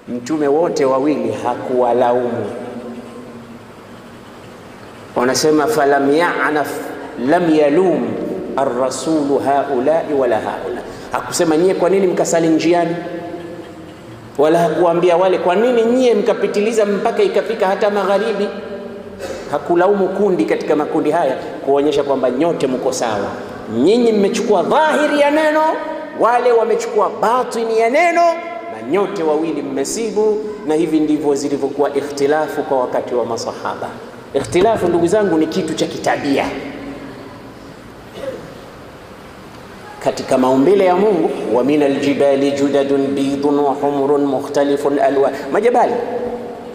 Mtume wote wawili hakuwalaumu. Wanasema falam ya'naf lam yalum ar-rasulu haulai wala haula. Hakusema nyie kwa nini mkasali njiani, wala hakuambia wale kwa nini nyie mkapitiliza mpaka ikafika hata magharibi. Hakulaumu kundi katika makundi haya, kuonyesha kwamba nyote mko sawa. Nyinyi mmechukua dhahiri ya neno, wale wamechukua batini ya neno, na nyote wawili mmesibu. Na hivi ndivyo zilivyokuwa ikhtilafu kwa wakati wa masahaba. Ikhtilafu, ndugu zangu, ni kitu cha kitabia katika maumbile ya Mungu. Wa minal jibali judadun bidun wa humrun mukhtalifun alwan. Majabali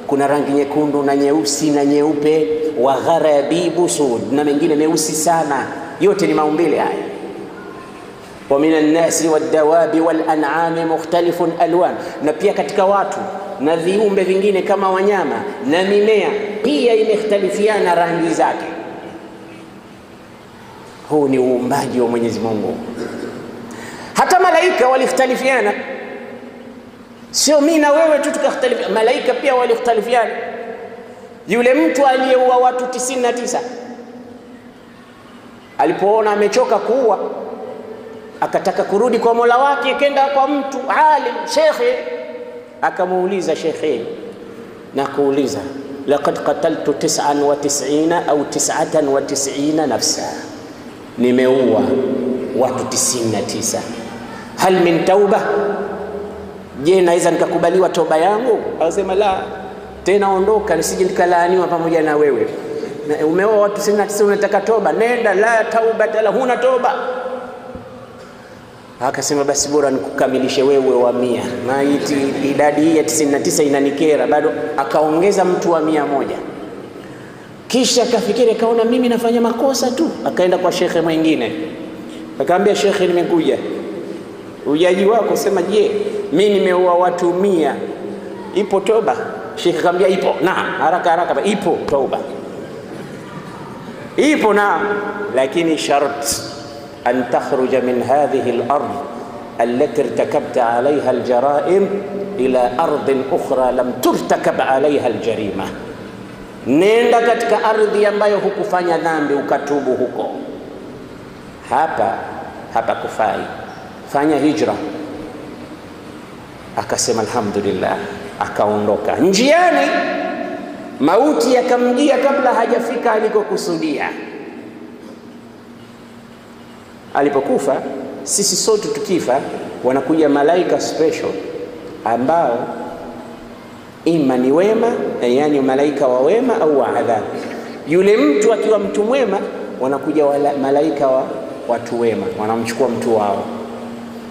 kuna rangi nyekundu na nyeusi na nyeupe, wa gharabibu sud, na mengine meusi sana. Yote ni maumbile haya. Wa minan nasi wad-dawabi wal-an'ami mukhtalifun alwan. Na pia katika watu na viumbe vingine kama wanyama na mimea pia imekhtalifiana rangi zake. Huu ni uumbaji wa Mwenyezi Mungu. Hata malaika walikhtalifiana, sio mimi na wewe tu tukakhtalifiana, malaika pia walikhtalifiana. Yule mtu aliyeua watu 99 alipoona amechoka kuua, akataka kurudi kwa Mola wake, kenda kwa mtu alim, shekhe, akamuuliza shekhe, na kuuliza laqad qataltu 99 au 99 nafsa, nimeua watu 99, hal min tauba, je naweza nikakubaliwa toba yangu? Akasema la, tena ondoka nisije nikalaaniwa pamoja na wewe. Umeua watu 99 unataka toba? Nenda, la tauba la, huna toba. Akasema basi bora nikukamilishe wewe wa 100, maiti idadi hii ya 99 inanikera bado. Akaongeza mtu wa 100. Kisha akafikiri, akaona mimi nafanya makosa tu, akaenda kwa shekhe mwingine, akamwambia shekhe, nimekuja, ujaji wako sema, je mimi nimeua watu 100, ipo toba? Shekhe akamwambia ipo. Naam, haraka ipo toba, ipo naam, lakini shart an takhruja min hadhihi al-ard allati irtakabta 'alayha al-jara'im ila ardin ukhra lam turtakab 'alayha al-jarima. Nenda katika ardhi ambayo hukufanya dhambi ukatubu huko. Hapa kufai, fanya hijra. Akasema alhamdulillah, akaondoka. Njiani mauti yakamjia kabla hajafika alikokusudia. Alipokufa, sisi sote tukifa, wanakuja malaika special ambao ima ni wema, yani malaika wa wema au wa adhabu. Yule mtu akiwa mtu mwema, wanakuja malaika wa watu wema, wanamchukua mtu wao.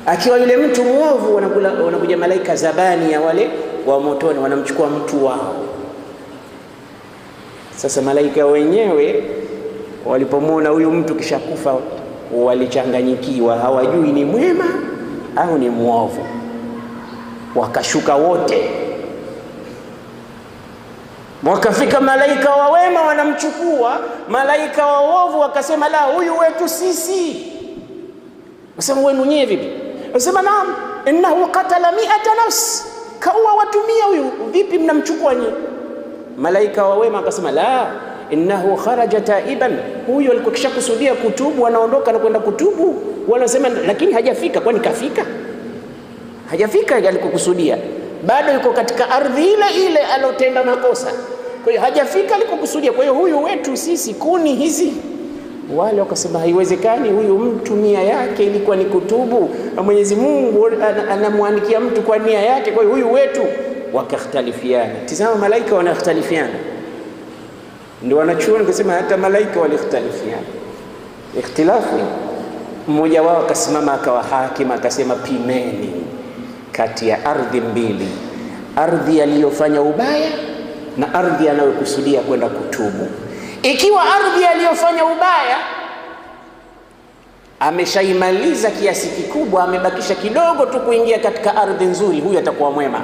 Akiwa yule mtu mwovu, wanakuja malaika zabani ya wale wa motoni, wanamchukua mtu wao. Sasa malaika wenyewe walipomwona huyu mtu kisha kufa, walichanganyikiwa, hawajui ni mwema au ni mwovu. Wakashuka wote, Wakafika malaika wa wema wanamchukua, malaika wa uovu wakasema la, huyu wetu sisi. Wasema wenu nyewe vipi? Wasema naam, innahu qatala 100 nafs, kaua watu 100 huyu, vipi mnamchukua nyinyi? Malaika wa wema akasema la, innahu kharaja taiban, huyu alikuwa kishakusudia kutubu, anaondoka na kwenda kutubu. Wanasema lakini hajafika. Kwani kafika? Hajafika alikokusudia, bado yuko katika ardhi ile ile alotenda makosa. Kwa hiyo hajafika alikokusudia. Kwa hiyo huyu wetu sisi kuni hizi. Wale wakasema haiwezekani, huyu mtu nia yake ilikuwa ni kutubu, na Mwenyezi Mungu anamwandikia mtu kwa nia yake, kwa hiyo huyu wetu. Wakakhtalifiana. Tazama, malaika wanakhtalifiana. Ndio wanachuoni kusema hata malaika walikhtalifiana ikhtilafu. Mmoja wao akasimama akawa hakim, akasema pimeni kati ya ardhi mbili, ardhi aliyofanya ubaya na ardhi anayokusudia kwenda kutubu. Ikiwa ardhi aliyofanya ubaya ameshaimaliza kiasi kikubwa, amebakisha kidogo tu kuingia katika ardhi nzuri, huyu atakuwa mwema.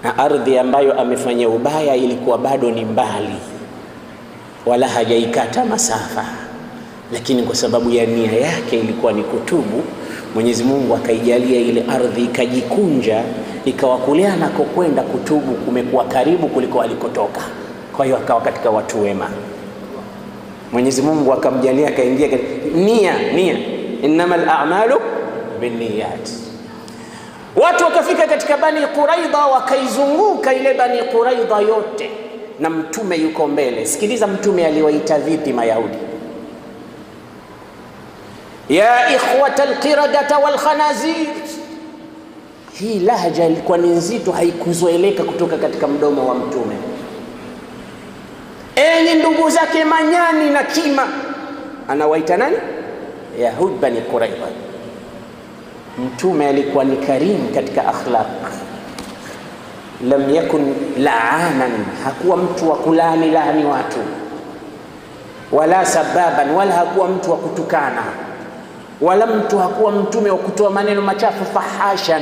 Na ardhi ambayo amefanya ubaya ilikuwa bado ni mbali, wala hajaikata masafa, lakini kwa sababu ya nia yake ilikuwa ni kutubu, Mwenyezi Mungu akaijalia ile ardhi ikajikunja, ikawa kule anakokwenda kutubu kumekuwa karibu kuliko alikotoka. Kwa hiyo akawa katika watu wema. Mwenyezi Mungu akamjalia akaingia nia, innamal a'malu binniyat. Watu wakafika katika Bani Quraidha, wakaizunguka ile Bani Quraidha yote, na mtume yuko mbele. Sikiliza mtume aliwaita vipi Mayahudi. Ya ikhwata alqiradata walkhanazir. Hii lahja ilikuwa ni nzito, haikuzoeleka kutoka katika mdomo wa mtume. Enyi ndugu zake manyani na kima. Anawaita nani? Yahud Bani Quraidha. Mtume alikuwa ni karim katika akhlaq. Lam yakun la'anan, hakuwa mtu wa kulaani watu, wala sababan, wala hakuwa mtu wa kutukana, wala hakuwa mtume wa kutoa maneno machafu, fahashan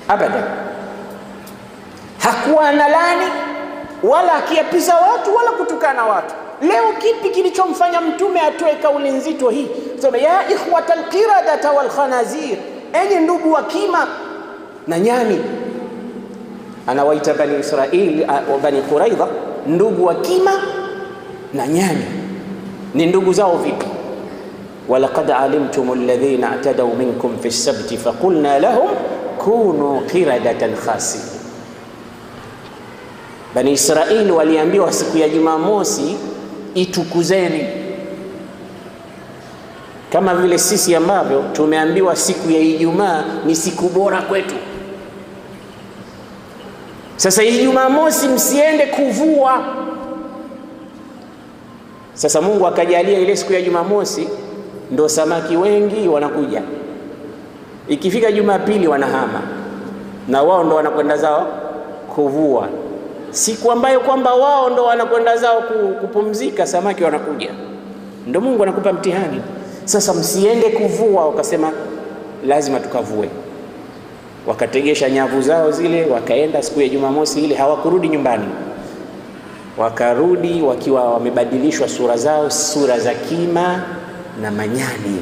abada. Hakuwa analani wala akiapiza watu wala kutukana watu. Leo kipi kilichomfanya mtume atoe kauli nzito hii? Sema ya ikhwata alqiradata walkhanazir, enyi ndugu wa kima na nyani. Anawaita Bani Israili wa Bani Quraidha ndugu wa kima na nyani. Ni ndugu zao vipi? walaqad alimtum alladhina atadaw minkum fi as-sabti faqulna lahum kunu qiradatan khasirin. Bani Israili waliambiwa siku ya Jumamosi itukuzeni, kama vile sisi ambavyo tumeambiwa siku ya Ijumaa ni siku bora kwetu. Sasa Jumamosi msiende kuvua. Sasa Mungu akajalia ile siku ya Jumamosi ndo samaki wengi wanakuja. Ikifika Jumapili wanahama, na wao ndo wanakwenda zao kuvua. Siku ambayo kwamba wao ndo wanakwenda zao kupumzika, samaki wanakuja. Ndo Mungu anakupa mtihani. Sasa msiende kuvua. Wakasema lazima tukavue. Wakategesha nyavu zao zile, wakaenda siku ya Jumamosi ile, hawakurudi nyumbani. Wakarudi wakiwa wamebadilishwa sura zao, sura za kima na manyani.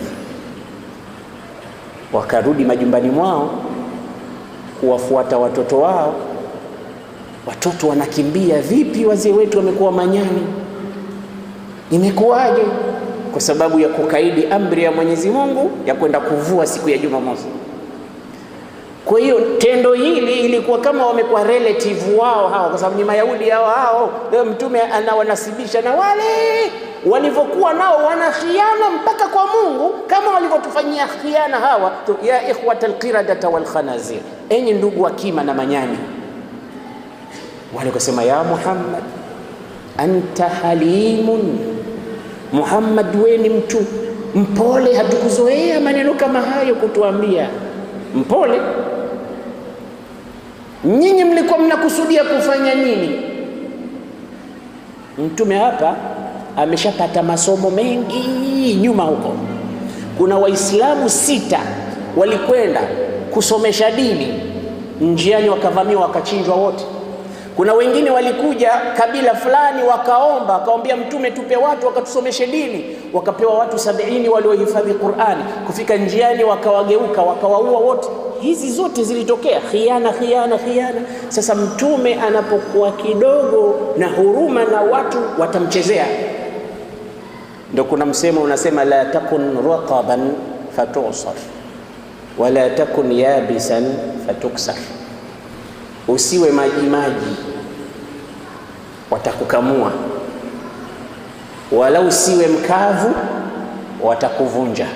Wakarudi majumbani mwao kuwafuata watoto wao. Watoto wanakimbia, vipi wazee wetu wamekuwa manyani? Imekuwaje? Kwa sababu ya kukaidi amri ya Mwenyezi Mungu ya kwenda kuvua siku ya Jumamosi. Kwa hiyo tendo hili ilikuwa kama wamekuwa relative wao hao, kwa sababu ni Mayahudi hao. Leo mtume anawanasibisha na wale walivyokuwa nao wanakhiana mpaka kwa Mungu, kama walivyotufanyia khiana hawa. Ya ikhwatal qiradata wal khanazir, enyi ndugu wa kima na manyani. Wale kusema ya Muhammad anta halimun, Muhammad wewe ni mtu mpole, hatukuzoea maneno kama hayo kutuambia. Mpole? Nyinyi mlikuwa mnakusudia kufanya nini? Mtume hapa ameshapata masomo mengi nyuma huko. Kuna Waislamu 6 walikwenda kusomesha dini, njiani wakavamiwa wakachinjwa wote. Kuna wengine walikuja kabila fulani wakaombea mtume tupe watu wakatusomeshe dini, wakapewa watu 70 waliohifadhi Qur'ani, kufika njiani wakawageuka wakawaua wote. Hizi zote zilitokea khiana. Sasa mtume anapokuwa kidogo na huruma na watu watamchezea. Ndio kuna msemo unasema la takun raqaban fatusar wala takun yabisan fatuksar. Usiwe maji watakukamua, wala usiwe mkavu watakuvunja.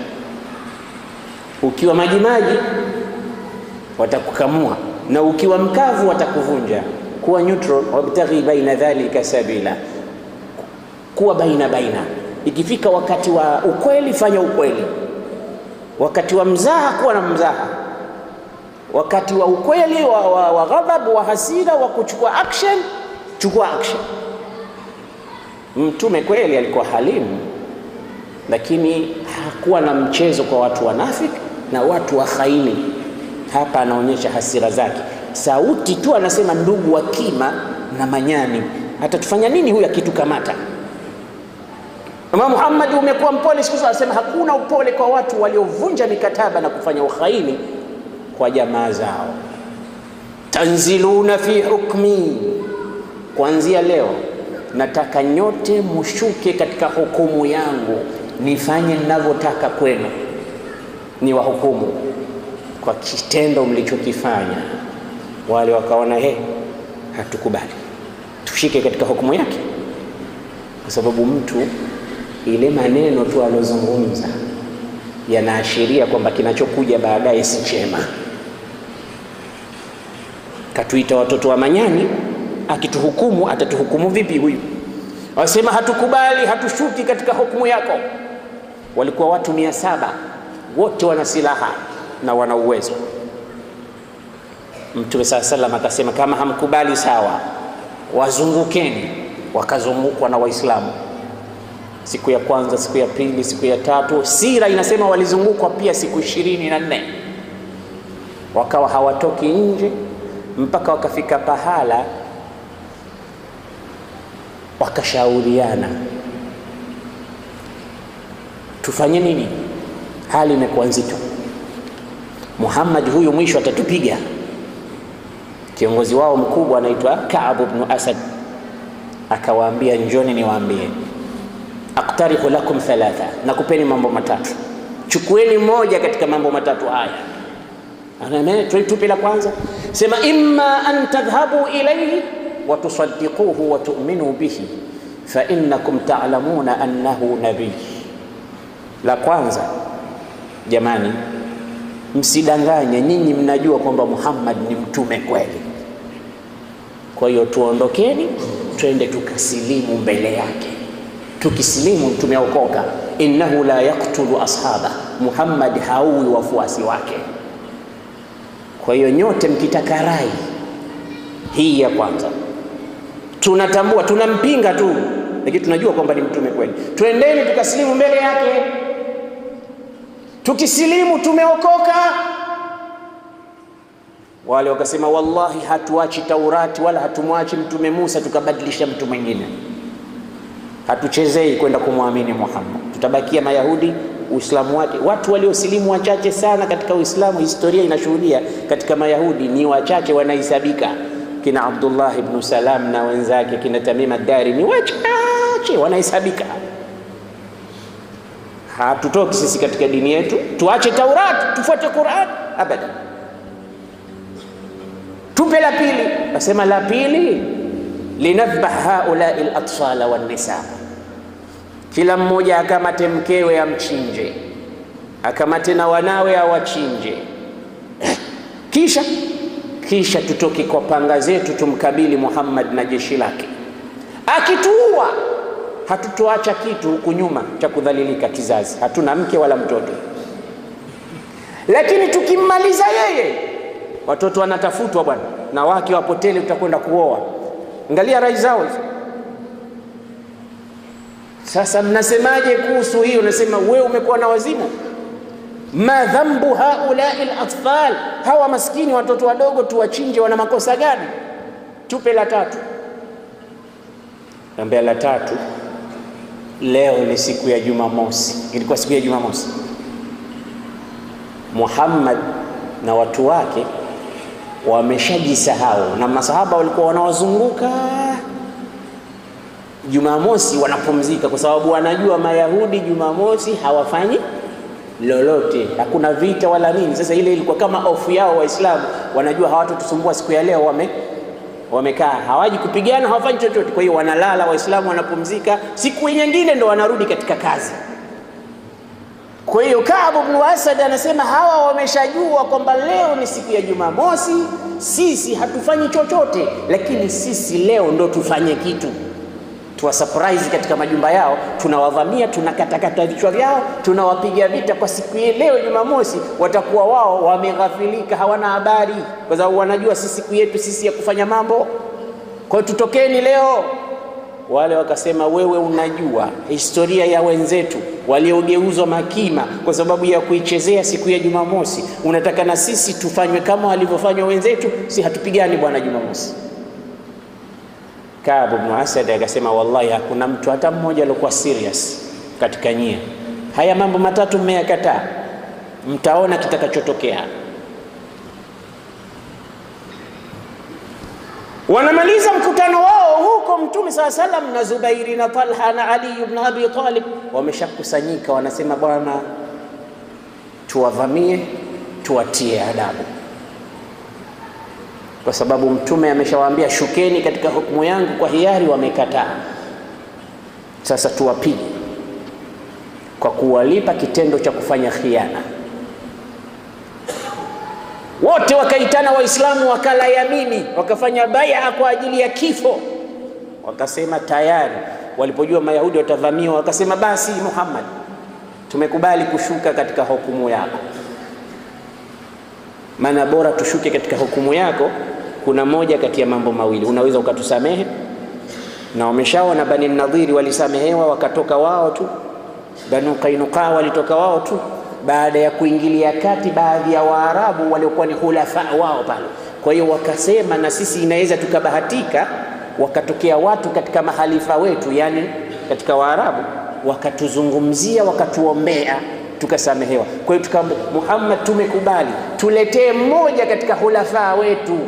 Ukiwa maji watakukamua, na ukiwa mkavu watakuvunja. Kuwa neutral, wabtaghi baina dhalika sabila, kuwa baina. Ikifika wakati wa ukweli fanya ukweli, wakati wa mzaha kuwa na mzaha, wakati wa ukweli wa ghadhabu wa hasira wa kuchukua action, chukua action. Mtume kweli alikuwa halimu, lakini hakuwa na mchezo kwa watu wanafiki na watu wa khaini. Hapa anaonyesha hasira zake, sauti tu anasema ndugu wa kima na manyani, atatufanya nini huyu akitukamata? Muhammad umekuwa mpole siku zote, anasema hakuna upole kwa watu waliovunja mikataba na kufanya ukhaini kwa jamaa zao. Tanziluna fi hukmi, kuanzia leo nataka nyote mushuke katika hukumu yangu, nifanye ninavyotaka kwenu, ni wahukumu kwa kitendo mlichokifanya. Wale wakaona hatukubali, tushike katika hukumu yake, kwa sababu mtu ile maneno tu alozungumza yanaashiria kwamba kinachokuja baadaye si chema. Katuita watoto wa manyani, akituhukumu atatuhukumu vipi huyu? Wasema hatukubali, hatushuki katika hukumu yako. Walikuwa watu 700, wote wana silaha na wana uwezo. Mtume SAW akasema kama hamkubali sawa, wazungukeni. Wakazungukwa na Waislamu, siku ya kwanza, siku ya pili, siku ya tatu. Sira inasema walizungukwa pia siku 24, wakawa hawatoki nje mpaka wakafika pahala wakashauriana, tufanye nini? Hali imekuwa nzito, Muhammad huyu mwisho atatupiga. Kiongozi wao mkubwa anaitwa Ka'b ibn Asad akawaambia, njoni niwaambie, aqtarihu lakum 3, nakupeni mambo matatu, chukueni moja katika mambo matatu haya. Tupe la kwanza, sema imma an tadhhabu ilayhi wa tusaddiquhu wa tu'minu bihi fa innakum ta'lamuna annahu nabiy. La kwanza, jamani, msidanganye, nyinyi mnajua kwamba Muhammad ni mtume kweli. Kwa hiyo tuondokeni twende tukasilimu mbele yake. Tukisilimu tumeokoka. Innahu la yaqtulu ashaba, Muhammad haui wafuasi wake. Kwa hiyo nyote mkitaka rai hii ya kwanza, tunatambua tunampinga tu, lakini tunajua kwamba ni mtume kweli, twendeni tukasilimu mbele yake. Tukisilimu tumeokoka. Wale wakasema wallahi hatuachi Taurati wala hatumwachi mtume Musa tukabadilisha mtu mwingine, hatuchezei kwenda kumwamini Muhammad, tutabakia Mayahudi Uislamu wake. Watu waliosilimu wachache sana katika Uislamu, historia inashuhudia. Katika Mayahudi ni wachache wanahesabika, kina Abdullah ibn Salam na wenzake, kina Tamim ad-Dari, ni wachache wanahesabika. Hatutoki sisi katika dini yetu tuache Taurati tufuate Qur'an, abada. Tupe la pili, nasema la pili, linadhbah haula'i al-atfala wan-nisa, kila mmoja akamate mkewe amchinje, akamate na wanawe awachinje, kisha tutoke kwa panga zetu tumkabili Muhammad na jeshi lake. Akituua hatutoacha kitu huku nyuma cha kudhalilika kizazi, hatuna mke wala mtoto. Lakini tukimmaliza yeye, watoto wanatafutwa bwana, na wake wapotele, tutakwenda kuoa. Angalia rai zao. Sasa mnasemaje kuhusu hiyo? Nasema wewe umekuwa na wazimu. Ma dhambu haula'i al-atfal, hawa maskini watoto wadogo tuwachinje, wana makosa gani? tupe la tatu. Ambia la tatu, leo ni siku ya Jumamosi. Ilikuwa siku ya Jumamosi. Muhammad na watu wake wameshajisahau, na masahaba walikuwa wanawazunguka Jumamosi wanapumzika, kwa sababu wanajua Mayahudi Jumamosi hawafanyi lolote, hakuna vita wala nini. Sasa ile ilikuwa kama hofu yao Waislamu, wanajua hawatatusumbua siku ya leo, wamekaa hawaji kupigana, hawafanyi chochote. Kwa hiyo wanalala, Waislamu wanapumzika, siku nyingine ndo wanarudi katika kazi. Kwa hiyo Ka'b ibn Asad anasema hawa wameshajua kwamba leo ni siku ya Jumamosi, sisi hatufanyi chochote, lakini sisi leo ndo tufanye kitu. Tuwa surprise katika majumba yao, tunawavamia, tunakatakata vichwa vyao, tunawapiga vita kwa siku hii leo Jumamosi. Watakuwa wao wameghafilika, hawana habari, kwa sababu wanajua sisi siku yetu sisi ya kufanya mambo. Kwa hiyo tutokeni leo. Wale wakasema, wewe unajua historia ya wenzetu waliogeuzwa makima kwa sababu ya kuichezea siku ya Jumamosi, unataka na sisi tufanywe kama walivyofanywa wenzetu? Si hatupigani bwana Jumamosi. Ka'b ibn Asad akasema, wallahi hakuna mtu hata mmoja alikuwa serious katika nyie. Haya mambo matatu mmeyakataa, mtaona kitakachotokea. Wanamaliza mkutano wao huko, Mtume SAW na Zubairi na Talha na Ali ibn Abi Talib wameshakusanyika, wanasema bwana, tuwavamie, tuwatie adabu, kwa sababu Mtume ameshawaambia shukeni katika hukumu yangu kwa hiari, wamekataa. Sasa tuwapige kwa kuwalipa kitendo cha kufanya khiana. Wote wakaitana Waislamu, wakala yamini, wakafanya bai'a kwa ajili ya kifo, wakasema tayari. Walipojua Mayahudi watavamiwa, wakasema basi Muhammad, tumekubali kushuka katika hukumu yako, maana bora tushuke katika hukumu yako. Kuna moja kati ya mambo mawili, unaweza ukatusamehe, na wameshaona Bani Nadhiri walisamehewa wakatoka wao tu, Banu Qainuqa walitoka wao tu, baada ya kuingilia kati baadhi ya Waarabu waliokuwa ni khulafa wao pale. Kwa hiyo wakasema na sisi inaweza tukabahatika, wakatokea watu katika mahalifa wetu, yani katika Waarabu, wakatuzungumzia, wakatuombea, tukasamehewa. Kwa hiyo Muhammad, tumekubali, tuletee mmoja katika khulafa wetu.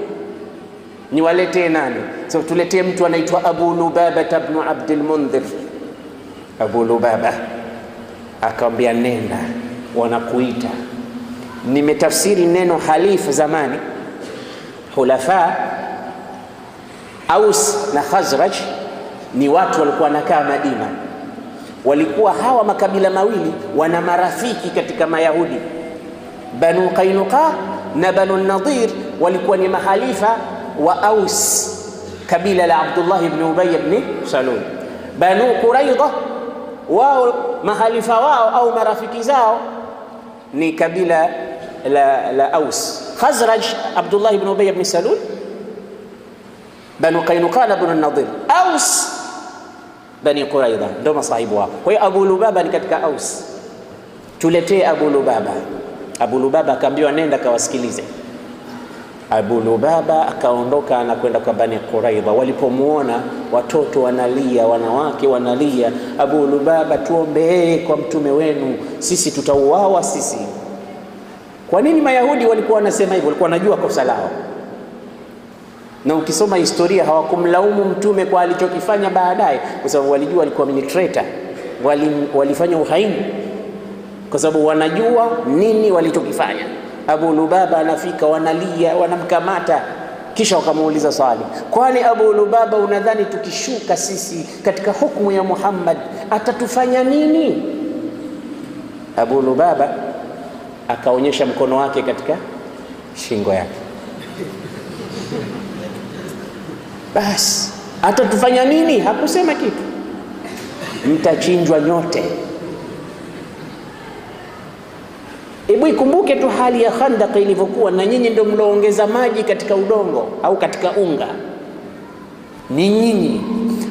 Ni waletee nani? So tuletee mtu anaitwa Abu Lubaba ibn Abdul Mundhir. Abu Lubaba akamwambia, nenda, wanakuita. Nimetafsiri neno halifu zamani. Hulafa, Aus na Khazraj ni watu walikuwa wanakaa Madina. Walikuwa hawa makabila mawili wana marafiki katika Mayahudi. Banu Qainuqa na Banu Nadhir walikuwa ni mahalifa wa Aus, kabila la Abdullah ibn Ubay ibn Salul. Banu Quraidha wao mahalifa wao au marafiki zao ni kabila la Aus. Khazraj Abdullah ibn Ubay ibn Salul, Banu Qainuqa na Banu Nadhir. Aus Bani Quraidha ndio masahibu wao. Kwa hiyo Abu Lubaba ni katika Aus. Tuletee Abu Lubaba. Abu Lubaba akaambiwa nenda kawasikilize. Abu Lubaba akaondoka anakwenda kwa Bani Quraidha. Walipomuona watoto wanalia, wanawake wanalia, Abu Lubaba, tuombee kwa mtume wenu, sisi tutauawa sisi. Kwa nini Mayahudi walikuwa wanasema hivyo? Walikuwa wanajua kosa lao, na ukisoma historia hawakumlaumu mtume kwa alichokifanya baadaye, kwa sababu walijua alikuwa ni traitor, walifanya uhaini, kwa sababu wanajua nini walichokifanya. Abu Lubaba anafika, wanalia, wanamkamata, kisha wakamuuliza swali, kwani Abu Lubaba, unadhani tukishuka sisi katika hukumu ya Muhammad atatufanya nini? Abu Lubaba akaonyesha mkono wake katika shingo yake. Basi atatufanya nini? Hakusema kitu. Mtachinjwa nyote. Hebu ikumbuke tu hali ya Khandaq ilivyokuwa, na nyinyi ndio mloongeza maji katika udongo au katika unga. Ni nyinyi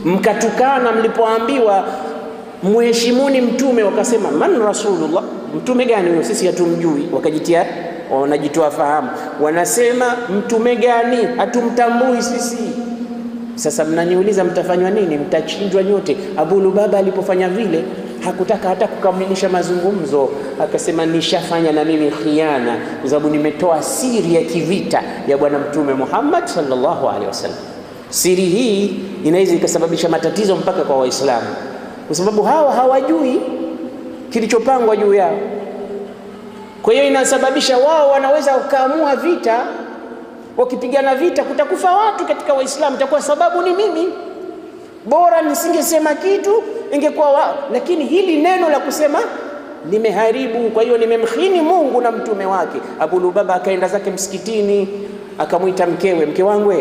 mkatukana mlipoambiwa muheshimuni mtume, wakasema man rasulullah, mtume gani huyo, sisi hatumjui. Wakajitia, wanajitoa fahamu, wanasema mtume gani, hatumtambui sisi. Sasa mnaniuliza mtafanywa nini? Mtachinjwa nyote. Abu Lubaba alipofanya vile hakutaka hata kukamilisha mazungumzo, akasema nishafanya na mimi khiana, kwa sababu nimetoa siri ya kivita ya bwana Mtume Muhammad sallallahu alaihi wasallam. Siri hii inaweza ikasababisha matatizo mpaka kwa Waislamu, kwa sababu hawa hawajui kilichopangwa juu yao. Kwa hiyo inasababisha wao wanaweza ukaamua vita, wakipigana vita kutakufa watu katika Waislamu, itakuwa sababu ni mimi, bora nisingesema kitu ingekuwa wao. Lakini hili neno la kusema nimeharibu, kwa hiyo nimemkhini Mungu na mtume wake. Abu Lubaba akaenda zake msikitini, akamwita mkewe, mke wangu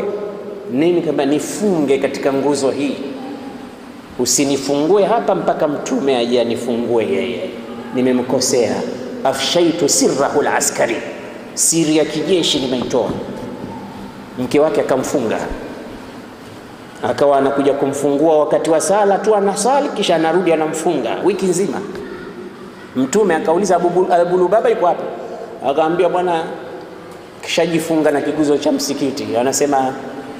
nini, kama nifunge katika nguzo hii, usinifungue hapa mpaka mtume aje anifungue yeye, nimemkosea. Afshaitu sirrahu al-askari, siri ya kijeshi nimeitoa. Mke wake akamfunga, akawa anakuja kumfungua wakati wa sala tu, anasali kisha anarudi anamfunga wiki nzima. Mtume akauliza Abu Lubaba yuko wapi? Akaambia bwana kishajifunga na kiguzo cha msikiti, anasema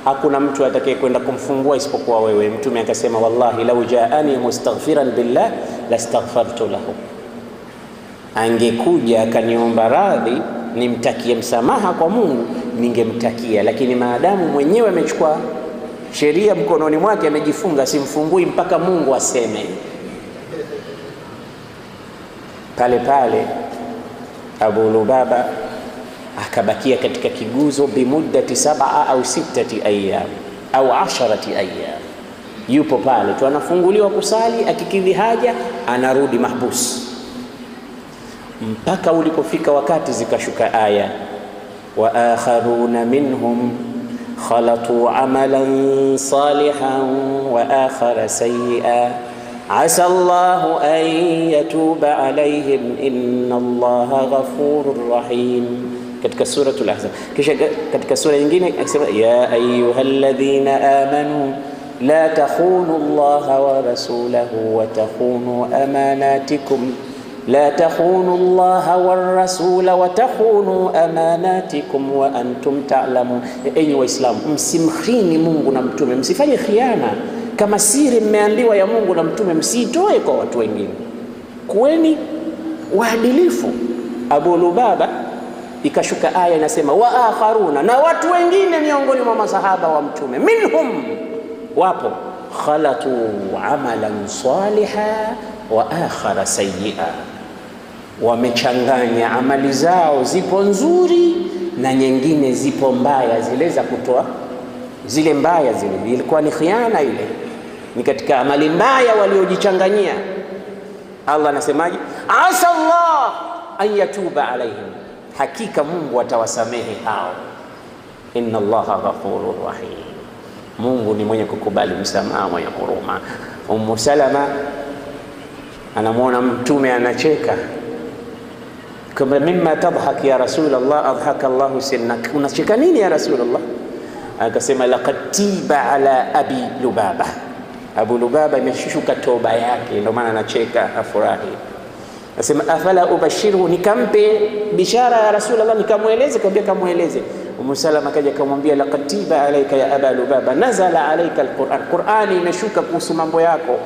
hakuna mtu atakaye kwenda kumfungua isipokuwa wewe. Mtume akasema wallahi lau jaani mustaghfiran billah lastaghfartu lahu, angekuja akaniomba radhi nimtakie msamaha kwa Mungu ningemtakia, lakini maadamu mwenyewe amechukua sheria mkononi mwake, amejifunga, simfungui mpaka Mungu aseme. Pale pale Abu Lubaba akabakia katika kiguzo bimuddati 7 au 6 ayyam au 10 ayyam, yupo pale tu, anafunguliwa kusali, akikidhi haja anarudi mahbus, mpaka ulipofika wakati zikashuka aya wa akharuna minhum khalatu amalan salihan wa akhara sayyi'a asa Allahu an yatuba alayhim inna Allaha ghafurur rahim, katika suratul Ahzab. Kisha katika sura nyingine akisema ya ayyuhalladhina amanu la takhunu Allaha wa rasulahu wa takhunu amanatikum لا تخونوا الله والرسول وتخونوا أماناتكم وأنتم تعلمون. Enyi Waislamu, msimkhini Mungu na mtume, msifanye khiana. Kama siri mmeambiwa ya Mungu na mtume, msitoe kwa watu wengine, kuweni waadilifu. Abu Lubaba ikashuka aya inasema wa akharuna, na watu wengine miongoni mwa masahaba wa mtume, minhum, wapo, khalatu amalan saliha wa akhara sayyi'a, wamechanganya amali zao, zipo nzuri na nyingine zipo mbaya, zile za kutoa zile mbaya, zile ilikuwa ni khiana, ile ni katika amali mbaya waliojichanganyia. Allah anasemaje? asa Allah an yatuba alaihim, hakika Mungu atawasamehe hao. Inna Allaha ghafurur rahim, Mungu ni mwenye kukubali msamaha, mwenye huruma. Ummu Salama anamuona mtume anacheka, kama mimma tadhhak ya Rasulullah adhhaka Allahu sinnak, unacheka nini ya Rasulullah? Akasema laqad tiba ala abi Lubaba, Abu Lubaba imeshushuka toba yake, ndio maana anacheka, afurahi. Asema afala ubashiru, nikampe bishara ya Rasulullah, nikamweleze, kwambia kamweleze. Ummu Salama kaja kumwambia laqad tiba alayka ya aba Lubaba nazala alayka alquran, Qur'ani imeshuka kuhusu mambo yako.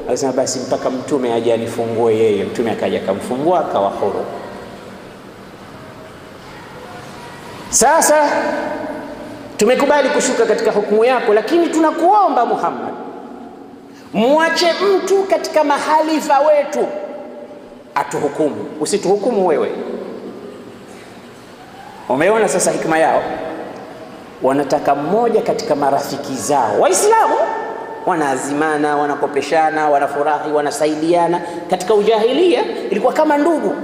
Akasema basi mpaka mtume aje anifungue yeye. Mtume akaja akamfungua, akawa huru. Sasa tumekubali kushuka katika hukumu yako, lakini tunakuomba Muhammad, muache mtu katika mahalifa wetu atuhukumu, usituhukumu wewe. Umeona sasa hikma yao? Wanataka mmoja katika marafiki zao Waislamu, wanaazimana, wanakopeshana, wanafurahi, wanasaidiana. Katika ujahilia ilikuwa kama ndugu.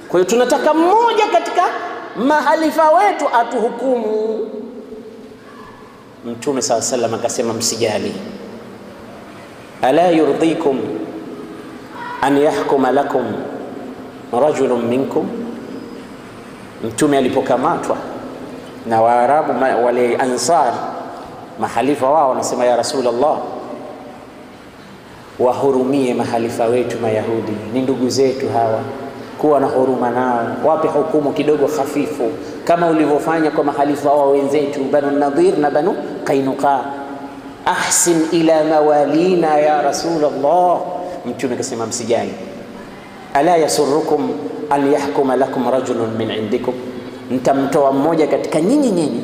Kwa hiyo tunataka mmoja katika mahalifa wetu atuhukumu. Mtume sallallahu alaihi wasallam akasema msijali, ala yurdhikum an yahkuma lakum rajulun minkum. Mtume alipokamatwa na Waarabu wale Ansar, mahalifa wao wanasema ya Rasulullah, wahurumie mahalifa wetu Mayahudi, ni ndugu zetu hawa, kuwa na huruma nao, wape hukumu kidogo hafifu kama ulivyofanya kwa mahalifa wao wenzetu Banu Nadhir na Banu Qainuqa, ahsin ila mawalina ya Rasulullah. Mtume akasema msijali, ala yasurrukum an yahkuma lakum rajulun min indikum, mtamtoa mmoja katika nyinyi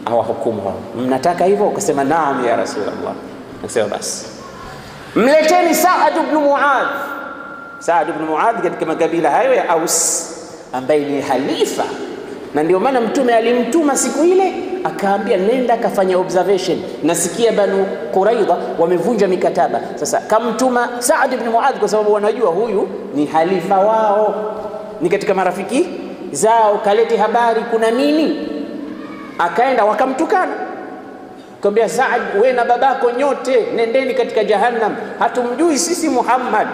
awahukumu hao, mnataka hivyo? Akasema naam ya Rasulullah. Akasema basi mleteni Saad ibn Muadh. Saad ibn Muadh katika makabila hayo ya Aus, ambaye ni halifa, na ndio maana mtume alimtuma siku ile akaambia nenda kafanya observation, nasikia Banu Quraidha wamevunja mikataba. Sasa kamtuma Saad ibn Muadh kwa sababu wanajua huyu ni halifa wao, ni katika marafiki zao, kaleti habari kuna nini. Akaenda wakamtukana, akamwambia Saad, wewe na babako nyote nendeni katika jahannam, hatumjui sisi Muhammad.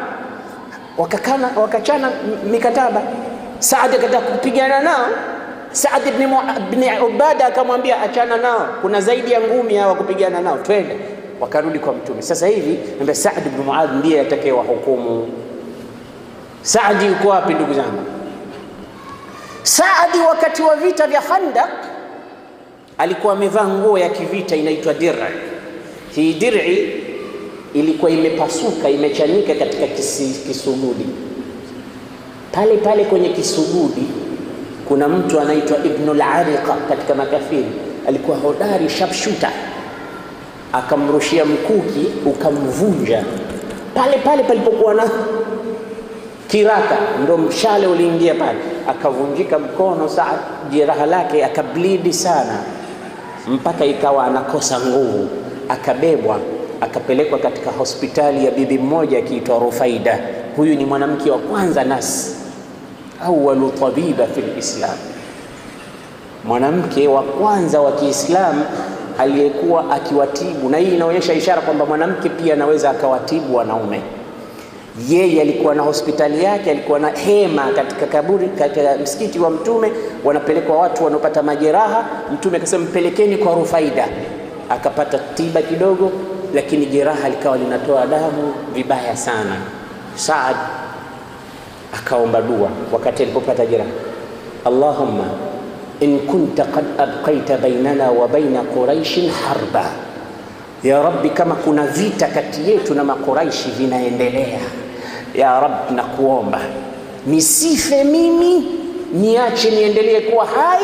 Wakachana mikataba. Saad akataka kupigana nao, Saad ibn Ubada akamwambia achana nao, kuna zaidi ya ngumi hawa kupigana nao, twende. Wakarudi kwa mtume. Sasa hivi ndio Saad ibn Muadh ndiye atakayewa hukumu. Saad yuko wapi ndugu zangu? Saad wakati wa vita vya Khandaq alikuwa amevaa nguo ya kivita inaitwa dir'i. Hii dir'i ilikuwa imepasuka, imechanika katika kisugudi. Pale kwenye kisugudi kuna mtu anaitwa Ibn al-Ariqa katika makafiri, alikuwa hodari sharpshooter, akamrushia mkuki ukamvunja pale palipokuwa na kiraka, ndo mshale uliingia pale, akavunjika mkono Saad, jeraha lake akablidi sana mpaka ikawa anakosa nguvu. Akabebwa akapelekwa katika hospitali ya bibi mmoja akiitwa Rufaida. Huyu ni mwanamke wa kwanza nasi, awwalu tabiba fil Islam, mwanamke wa kwanza wa Kiislamu aliyekuwa akiwatibu. Na hii inaonyesha ishara kwamba mwanamke pia anaweza akawatibu wanaume. Yeye alikuwa na hospitali yake, alikuwa na hema katika kaburi, katika msikiti wa mtume, wanapelekwa watu wanaopata majeraha. Mtume akasema mpelekeni kwa Rufaida, akapata tiba kidogo, lakini jeraha likawa linatoa damu vibaya sana. Saad akaomba dua wakati alipopata jeraha, Allahumma in kunta qad abqaita bainana wa baina Quraish harba, ya Rabbi, kama kuna vita kati yetu na Makuraishi vinaendelea, ya Rabbi nakuomba nisife mimi, niache niendelee kuwa hai.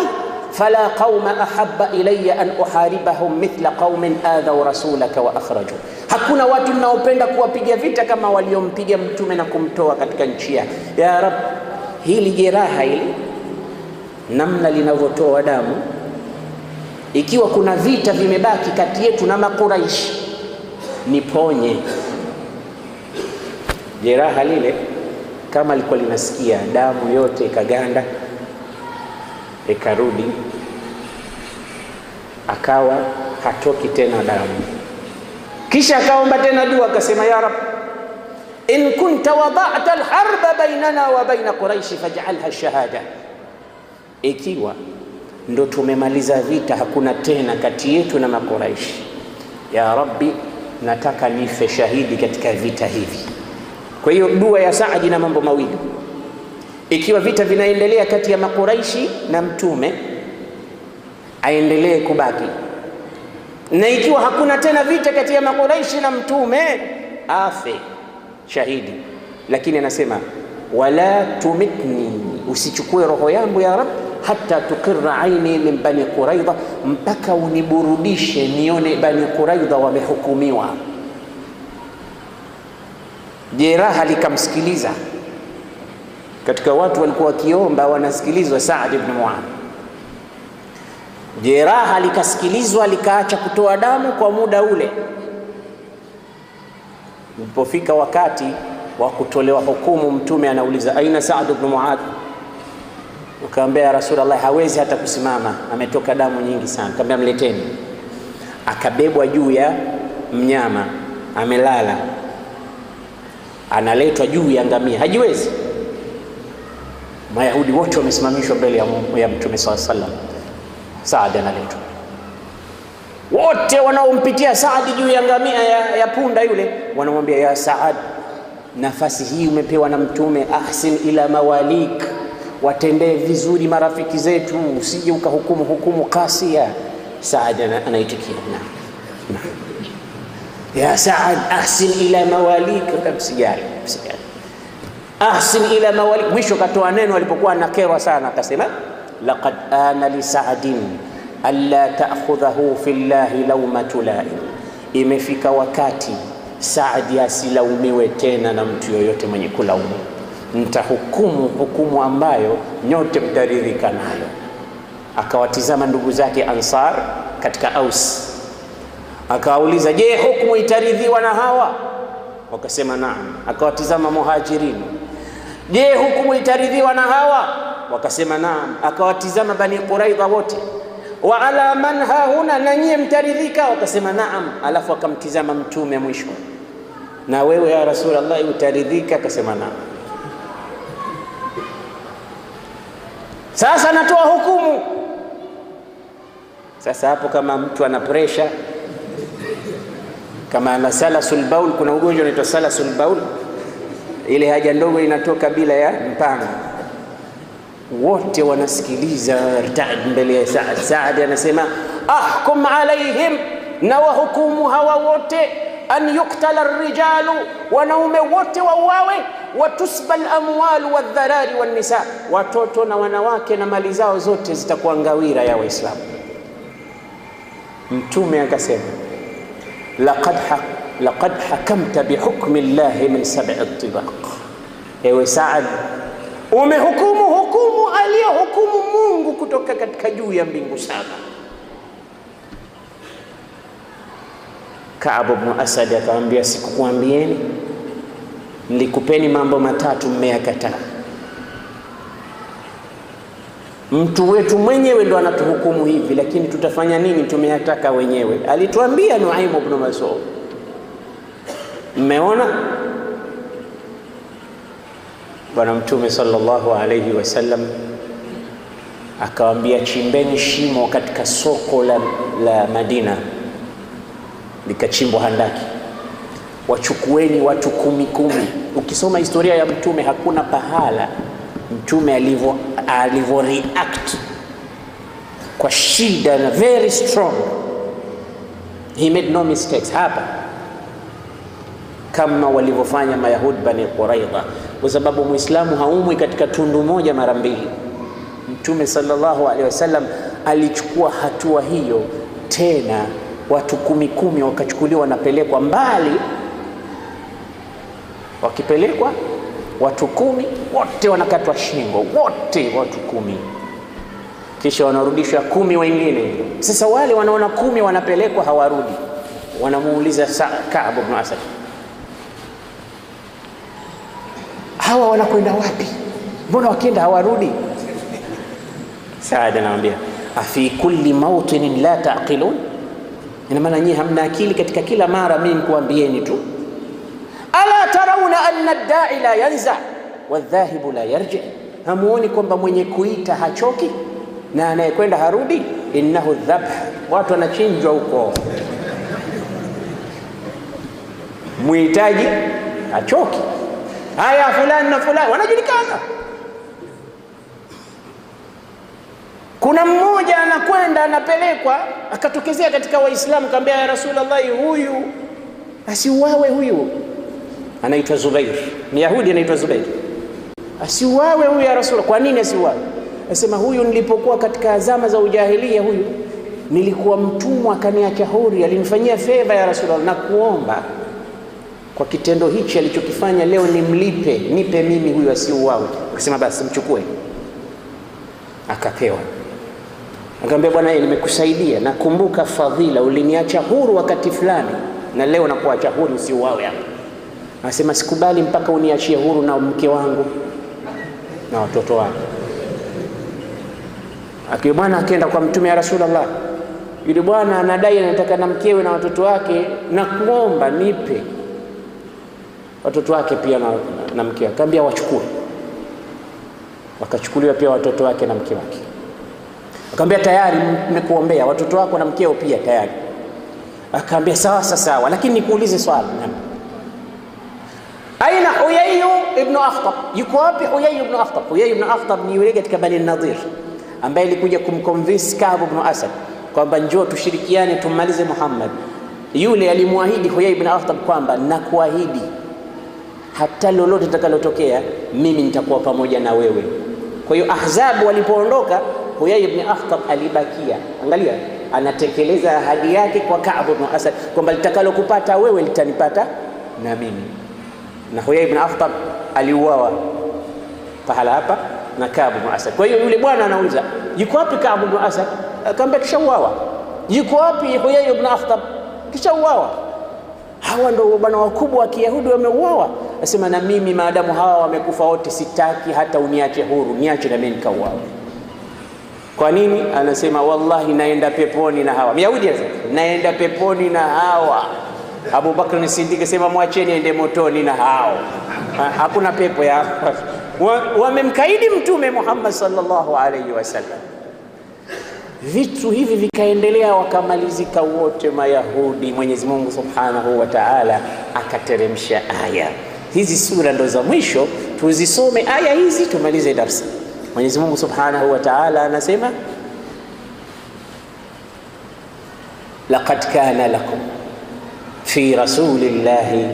Fala qauma ahabba ilayya an uharibahum mithla qaumin adhaw rasulaka wa akhraju, hakuna watu ninaopenda kuwapiga vita kama waliompiga mtume na kumtoa katika nchi yake. Ya Rabbi, hili jeraha hili namna linavyotoa damu, ikiwa kuna vita vimebaki kati yetu na Makuraishi, niponye. Jeraha lile kama alikuwa linasikia, damu yote ikaganda, ikarudi, akawa hatoki tena damu. Kisha akaomba tena dua, akasema ya Rabb, in kunta wada'ta al-harba bainana wa baina Quraish faj'alha shahada, ikiwa ndo tumemaliza vita, hakuna tena kati yetu na Makuraishi, ya Rabbi, nataka nife shahidi katika vita hivi. Kwa hiyo dua ya Saadi na mambo mawili, ikiwa vita vinaendelea kati ya Makuraishi na mtume, aendelee kubaki, na ikiwa hakuna tena vita kati ya Makuraishi na mtume, afe shahidi. Lakini anasema wala tumitni, usichukue roho yangu ya Rabb, hata tuqirra aini min bani Quraidha, mpaka uniburudishe nione Bani Quraidha wamehukumiwa. Jeraha likamsikiliza, katika watu walikuwa wakiomba wanasikilizwa Saad ibn Muadh. Jeraha likasikilizwa, likaacha kutoa damu kwa muda ule. Ulipofika wakati wa kutolewa hukumu, mtume anauliza aina Saad ibn Muadh? Akamwambia ya Rasulullah, hawezi hata kusimama, ametoka damu nyingi sana. Akamwambia mleteni. Akabebwa juu ya mnyama, amelala, analetwa juu ya ngamia, hajiwezi. Mayahudi wote wamesimamishwa mbele ya mtume sallallahu alaihi wasallam. Saad analetwa, wote wanaompitia Saad juu ya ngamia ya punda yule wanamwambia, ya Saad, nafasi hii umepewa na mtume, ahsin ila mawalik, watendee vizuri marafiki zetu, usije ukahukumu kasia. Saad anaitikia naam. Ya Saad, ahsin ila mawalika, kabsigari ahsin ila mawalik. Mwisho katoa neno alipokuwa anakerwa sana, akasema laqad ana li Saadin alla ta'khudhahu fillahi lawmatu la'im, imefika wakati Saadi asilaumiwe tena na mtu yoyote mwenye kulaumu, nitahukumu hukumu ambayo nyote mtaridhika nayo. Akawatizama ndugu zake Ansar katika Aus, akawauliza, je, hukumu itaridhiwa na hawa? Wakasema naam. Akawatizama Muhajirin, je, hukumu itaridhiwa na hawa? Wakasema naam. Akawatizama Bani Quraidha wote, wa ala man hahuna, na nyie mtaridhika? Wakasema naam. Alafu akamtizama Mtume mwisho, na wewe ya Rasulullah utaridhika? Akasema naam. Sasa natoa hukumu. Sasa hapo kama mtu ana pressure, kama ana salasul baul, kuna ugonjwa unaitwa salasul baul, ile haja ndogo inatoka bila ya mpango, wote wanasikiliza mbele ya Saad. Saad anasema ahkum alaihim, na wahukumu hawa wote, an yuktala rijalu, wanaume wote wauawe, watusba al-amwal wadharari wan-nisa, watoto na wanawake na mali zao zote zitakuwa ngawira ya Waislamu. Mtume akasema laqad hakamta bihukmi Allahi min sab'i at-tibaq, ewe Saad, umehukumu hukumu aliyohukumu Mungu kutoka katika juu ya mbingu saba. Ka'b ibn Asad akamwambia, sikukuambieni nilikupeni mambo matatu mmeyakataa? Mtu wetu mwenyewe ndo anatuhukumu hivi, lakini tutafanya nini? Tumeyataka wenyewe. Alituambia Nuaim ibn Mas'ud. Mmeona Bwana Mtume sallallahu alayhi wasallam akawaambia, chimbeni shimo katika soko la Madina, likachimbwa handaki, wachukueni watu 10. Ukisoma historia ya Mtume hakuna pahala Mtume alivyo react kwa shida, na very strong, he made no mistakes hapa, kama walivyofanya Mayahudi Bani Quraidha, kwa sababu Muislamu haumwi katika tundu moja mara mbili. Mtume sallallahu alaihi wasallam alichukua hatua hiyo tena, watu 10 wakachukuliwa, wanapelekwa mbali, wakipelekwa watu 10 wote wanakatwa shingo, wote watu 10, kisha wanarudishwa 10 wengine. Sasa wale wanaona 10 wanapelekwa hawarudi, wanamuuliza Ka'b ibn Asad, hawa wanakwenda wapi? Mbona wakienda hawarudi? Saad anamwambia, afi kulli mawtin la taqilun, ina maana nyinyi hamna akili katika kila mara mimi nikuambieni tu. Ala tarawna anna ad-da'i la yanza wadh-dhahibu la yarji, hamuoni kwamba mwenye kuita hachoki na anayekwenda harudi? Innahu dhabh, watu wanachinjwa huko, muhitaji hachoki. Haya, fulani na fulani wanajulikana. Kuna mmoja anakwenda anapelekwa, akatokezea katika Waislamu, kaambia, ya Rasulullah, huyu asiuawe, huyu anaitwa Zubair, ni Yahudi anaitwa Zubair, asiuawe huyu ya Rasulullah. Kwa nini asiuawe? Asema, huyu nilipokuwa katika zama za ujahilia, huyu nilikuwa mtumwa, akaniacha huru, alinifanyia favor ya Rasulullah, na kuomba kwa kitendo hichi alichokifanya leo nimlipe, nipe mimi huyu asiuawe. Akasema basi mchukue. Akapewa. Akamwambia, bwana, nimekusaidia, nakumbuka fadhila, uliniacha huru wakati fulani, na leo nakuacha huru, usiuawe hapa. Anasema, sikubali mpaka uniachie huru na mke wangu na watoto wangu. Akiwa bwana akaenda kwa Mtume, ya Rasulullah, yule bwana anadai anataka na mkewe na watoto wake, na kuomba nipe watoto wake pia na mke wake. Akamwambia, wachukue. Wakachukuliwa pia watoto wake na mke wake. Akamwambia, tayari nimekuombea watoto wako na mkeo pia tayari. Akamwambia, sawa, lakini nikuulize swali. Aina Huyay ibn Akhtab? Yuko wapi Huyay ibn Akhtab? Huyay ibn Akhtab ni yule katika Bani Nadir ambaye alikuja kumconvince Ka'b ibn Asad kwamba njoo tushirikiane tummalize Muhammad. Yule alimwahidi Huyai ibn Akhtab kwamba nakuahidi hata lolote litakalotokea mimi nitakuwa pamoja na wewe. Kwa hiyo Ahzab walipoondoka, Huyai ibn Akhtab alibakia. Angalia, anatekeleza ahadi yake kwa Ka'b ibn Asad kwamba litakalokupata wewe litanipata na mimi. Na Huyai ibn Akhtab aliuawa pahala hapa na Ka'b ibn Asad. Kwa hiyo yule bwana anauliza, yuko wapi Ka'b ibn Asad? Akamwambia kishauawa. Yuko wapi Huyai ibn Akhtab? Kishauawa. Hawa ndio bwana wakubwa wa Kiyahudi wameuawa. Asema na mimi maadamu hawa wamekufa wote sitaki hata uniache huru, niache na mimi nikauawe. Kwa nini? Anasema wallahi naenda peponi na hawa. Myahudi anasema naenda peponi na hawa. Abu Bakr as-Siddiq asema mwacheni aende motoni na hao. Hakuna pepo ya wamemkaidi Mtume Muhammad sallallahu alayhi wasallam. Vitu hivi vikaendelea, wakamalizika wote Mayahudi. Mwenyezi Mungu Subhanahu wa Ta'ala akateremsha aya hizi. Sura ndo za mwisho, tuzisome aya hizi tumalize darasa. Mwenyezi Mungu Subhanahu wa Ta'ala anasema laqad kana lakum fi rasulillahi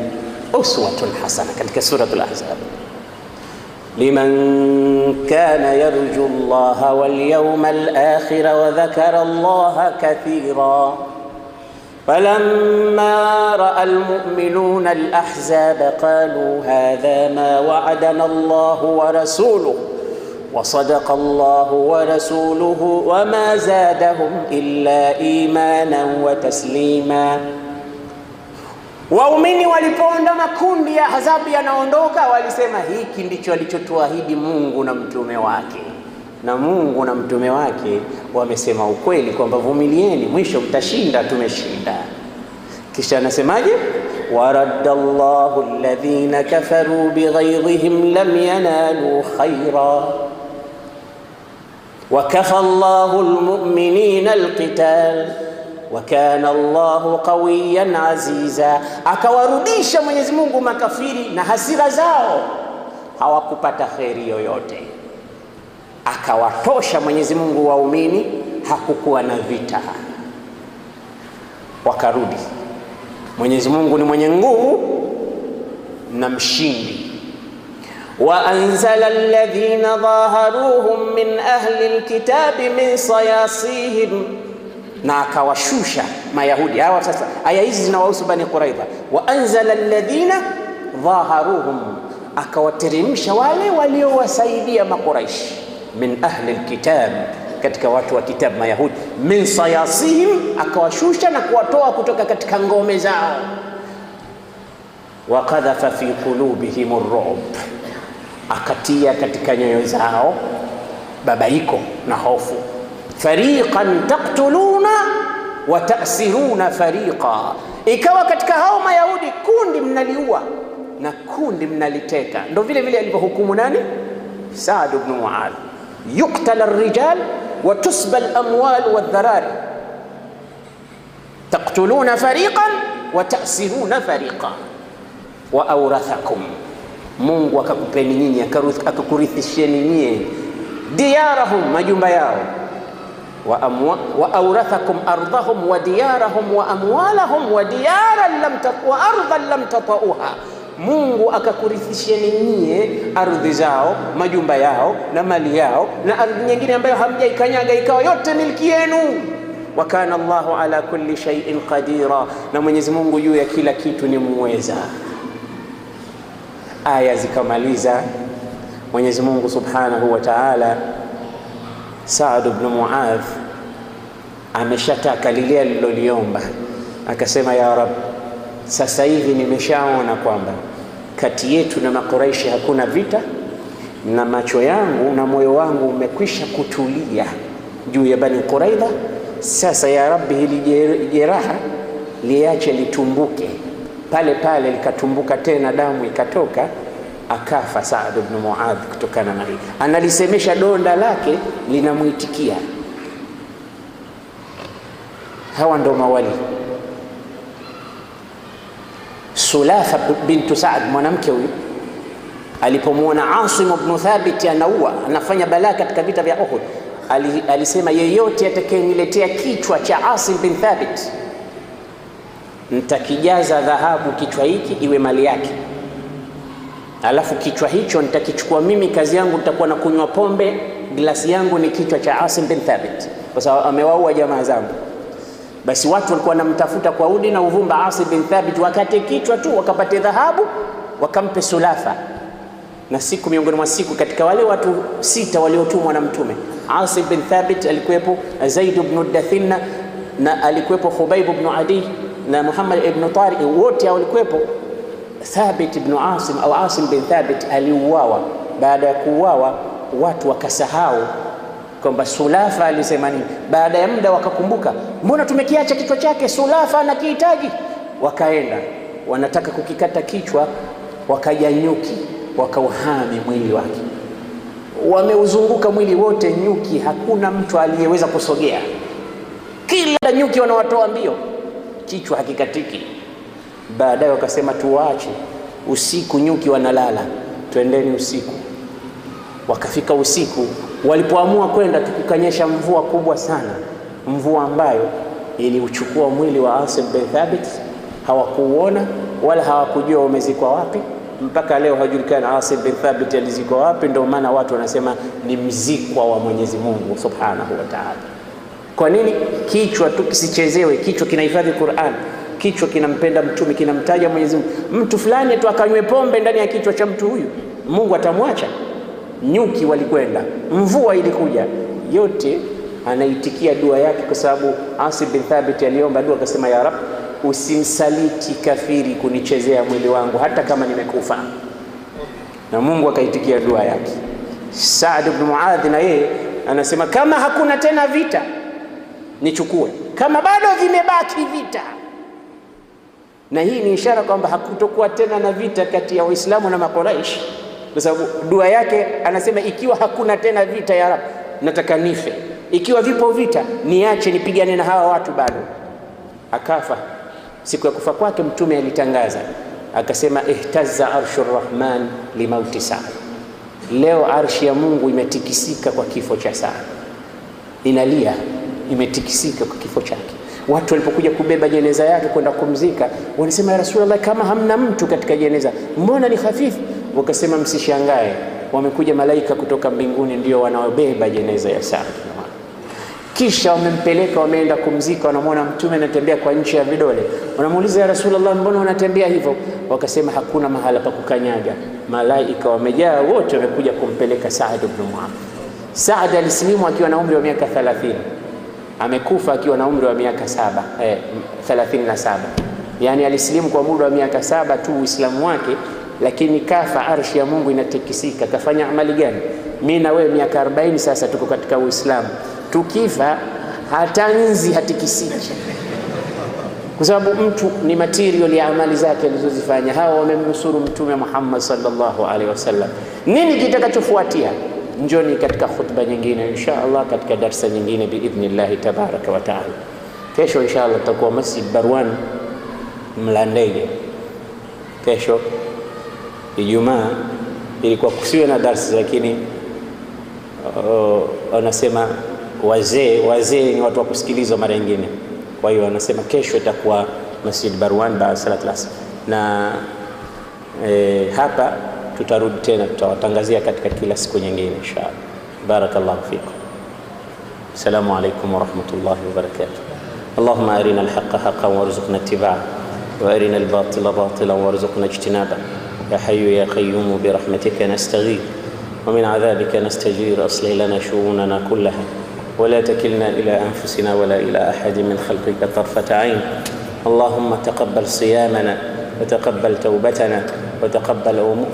uswatun hasana, katika suratul Ahzab. liman kana yarju Allaha wal yawmal akhir wa dhakara Allaha kathira فلما رأى المؤمنون الأحزاب قالوا هذا ما وعدنا الله ورسوله وصدق الله ورسوله وما زادهم إلا إيمانا وتسليما. Waumini walipoona makundi ya Ahzab yanaondoka, walisema hiki ndicho alichotuahidi Mungu na mtume wake. Na Mungu na mtume wake wamesema ukweli kwamba vumilieni, mwisho mtashinda, tumeshinda. Kisha anasemaje? waraddallahu alladhina kafaru bighayzihim lam yanalu khaira wa kafa Allahu almu'minina alqital wa kana Allahu qawiyan aziza. Akawarudisha Mwenyezi Mungu makafiri na hasira zao, hawakupata kheri yoyote. Akawatosha Mwenyezi Mungu waumini, hakukuwa na vita, wakarudi. Mwenyezi Mungu ni mwenye nguvu na mshindi. wa anzala alladhina dhaharuhum min ahli alkitabi min sayasihim, na akawashusha Mayahudi hawa. Sasa aya hizi zinawahusu Bani Quraidha. wa anzala alladhina dhaharuhum, akawateremsha wale waliowasaidia Makuraish min ahli alkitab, katika watu wa kitabu Mayahudi. min sayasihim, akawashusha na kuwatoa kutoka katika ngome zao. wa qadhafa fi qulubihim ar-ru'b, akatia katika nyoyo zao babaiko na hofu. fariqan taqtuluna wa ta'siruna fariqa, ikawa katika hao Mayahudi kundi mnaliua na kundi mnaliteka. Ndio vile vile alivyohukumu nani? Saad ibn Muadh, yuqtal ar-rijal wa tusba al-amwal wad-dharari, taqtuluna fariqan wa ta'siruna fariqa wa awrathakum, Mungu akakupeni nyinyi, akakurithisheni nyinyi diyarahum, majumba yao, wa awrathakum ardhahum wa diyarahum wa amwalahum wa diyaran wa ardhan lam tatauha, Mungu akakurithisheni nyie ardhi zao, majumba yao na mali yao, na ardhi nyingine ambayo hamjaikanyaga ikawa yote milki yenu. wa kana Allahu ala kulli shay'in qadira, na Mwenyezi Mungu juu ya kila kitu ni muweza. Aya zikamaliza. Mwenyezi Mungu Subhanahu wa Ta'ala, Saad ibn Muadh ameshataka lile aliloliomba, akasema ya Rab, sasa hivi nimeshaona kwamba kati yetu na Makuraishi hakuna vita, na macho yangu na moyo wangu umekwisha kutulia juu ya Bani Quraidha. Sasa ya Rabbi, hili jeraha liache litumbuke. Pale pale likatumbuka tena, damu ikatoka, akafa Saad ibn Muadh kutokana na hili. Analisemesha donda lake linamuitikia. Hawa ndo mawali. Sulafa bintu Saad, mwanamke huyu, alipomwona Asim ibn Thabit anaua, anafanya balaa katika vita vya Uhud, alisema yeyote atakayeniletea kichwa cha Asim bin Thabit nitakijaza dhahabu kichwa hiki iwe mali yake, alafu kichwa hicho nitakichukua mimi, kazi yangu nitakuwa na kunywa pombe, glasi yangu ni kichwa cha Asim bin Thabit kwa sababu amewaua jamaa zangu. Basi watu walikuwa wanamtafuta kwa udi na uvumba Asim bin Thabit, wakate kichwa tu wakapate dhahabu wakampe Sulafa. Na siku miongoni mwa siku katika wale watu 6 waliotumwa na Mtume, Asim bin Thabit alikuwepo, Zaid ibn Dathinna na alikuwepo Khubayb ibn Adi na Muhammad ibn Tariq, wote walikuwepo. Thabit ibn Asim au Asim bin Thabit aliuawa. Baada ya kuuawa watu wakasahau kwamba Sulafa alisema nini. Baada ya muda wakakumbuka, mbona tumekiacha kichwa chake, Sulafa anakihitaji. Wakaenda wanataka kukikata kichwa, wakaja nyuki wakauhami mwili wake, wameuzunguka mwili wote nyuki, hakuna mtu aliyeweza kusogea. Kila nyuki wanawatoa mbio, kichwa hakikatiki. Baadaye wakasema tuache, usiku nyuki wanalala, twendeni usiku. Wakafika usiku, walipoamua kwenda tukukanyesha mvua kubwa sana, mvua ambayo iliuchukua mwili wa Asim bin Thabit. Hawakuuona wala hawakujua umezikwa wapi, mpaka leo hajulikana Asim bin Thabit alizikwa wapi. Ndio maana watu wanasema ni mzikwa wa Mwenyezi Mungu Subhanahu wa Ta'ala. Kwa nini? Kichwa tu kisichezewe, kichwa kinahifadhi Qur'an, kichwa kinampenda Mtume, kinamtaja Mwenyezi Mungu. Mtu fulani tu akanywe pombe ndani ya kichwa cha mtu huyu, Mungu atamwacha? Nyuki walikwenda, mvua ilikuja, yote anaitikia dua yake, kwa sababu Asim bin Thabit aliomba dua akasema, ya Rab, usimsaliti kafiri kunichezea mwili wangu hata kama nimekufa. Na Mungu akaitikia dua yake. Saad ibn Muadh na yeye anasema, kama hakuna tena vita nichukue, kama bado vimebaki vita. Na hii ni ishara kwamba hakutokuwa tena na vita kati ya Waislamu na Makuraish, kwa sababu dua yake anasema, ikiwa hakuna tena vita ya Rab, nataka nife. Ikiwa vipo vita niache nipigane na hawa watu bado. Akafa. Siku ya kufa kwake Mtume alitangaza akasema, ihtazza arshur rahman limauti Saad. Leo arshi ya Mungu imetikisika kwa kifo cha Saad, inalia, imetikisika kwa kifo chake. Watu walipokuja kubeba jeneza yake kwenda kumzika, wanasema, ya Rasulullah, kama hamna mtu katika jeneza, mbona ni hafifu? Wakasema, msishangae, wamekuja malaika kutoka mbinguni ndio wanaobeba jeneza ya Saad. Kisha wamempeleka, wameenda kumzika, wanamwona Mtume anatembea kwa nchi ya vidole. Wanamuuliza, ya Rasulullah, mbona unatembea hivyo? Wakasema, hakuna mahala pa kukanyaga, malaika wamejaa, wote wamekuja kumpeleka Saad ibn Muadh. Saad alisilimu akiwa na umri wa miaka 30, amekufa akiwa na umri wa miaka 37. Yani alisilimu kwa muda wa miaka 7 tu Uislamu wake, lakini kafa, arshi ya Mungu inatikisika. Kafanya amali gani? Mimi na wewe miaka 40 sasa tuko katika Uislamu, tukifa hata nzi hatikisiki, kwa sababu mtu ni material ya amali zake alizozifanya. Hawa wamemnusuru Mtume Muhammad sallallahu alaihi wasallam. Nini kitakachofuatia? Njoni katika khutba nyingine insha Allah, katika darsa nyingine biidhnillah tabaraka wa taala. Kesho insha Allah tutakuwa Masjid Barwan Mlandege. Kesho Ijumaa ilikuwa kusiwe na darsa, lakini wanasema wazee ni watu wa kusikilizwa mara nyingine. Kwa hiyo wanasema kesho itakuwa Masjid Barwan baada salat al-asr, na hapa tutarudi tena, tutawatangazia katika kila siku nyingine inshallah. Barakallahu fikum. Assalamu alaykum wa rahmatullahi wa barakatuh. Allahumma arina al-haqqa haqqan warzuqna ittiba'ahu wa arina al-batila batilan warzuqna ijtinabah. Ya hayyu ya qayyum bi rahmatika nastaghith wa min 'adhabika nastajir. Aslih lana shu'unana kullaha ولا تكلنا إلى أنفسنا ولا إلى أحد من خلقك طرفة عين. اللهم تقبل صيامنا وتقبل توبتنا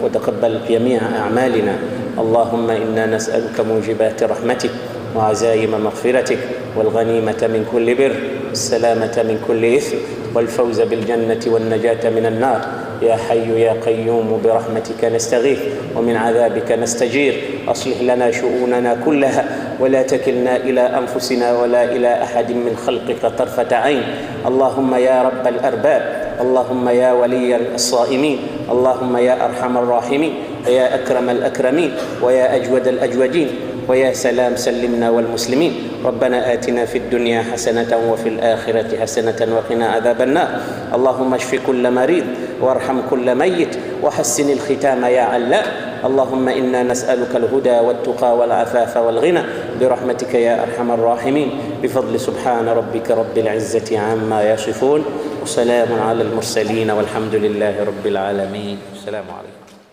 وتقبل جميع أعمالنا. اللهم إنا نسألك موجبات رحمتك وعزائم مغفرتك والغنيمة من كل بر والسلامة من كل إثم والفوز بالجنة والنجاة من النار. يا حي يا قيوم برحمتك نستغيث ومن عذابك نستجير. أصلح لنا شؤوننا كلها ولا تكلنا إلى أنفسنا ولا إلى أحد من خلقك طرفة عين. اللهم يا رب الأرباب، اللهم يا ولي الصائمين، اللهم يا أرحم الراحمين، يا أكرم الأكرمين ويا أجود الأجودين، ويا سلام سلمنا والمسلمين. ربنا آتنا في الدنيا حسنة وفي الآخرة حسنة وقنا عذاب النار. اللهم اشف كل مريض وارحم كل ميت وحسن الختام يا علام. اللهم إنا نسألك الهدى والتقى والعفاف والغنى برحمتك يا أرحم الراحمين، بفضل سبحان ربك رب العزة عما يصفون، وسلام على المرسلين والحمد لله رب العالمين. السلام عليكم.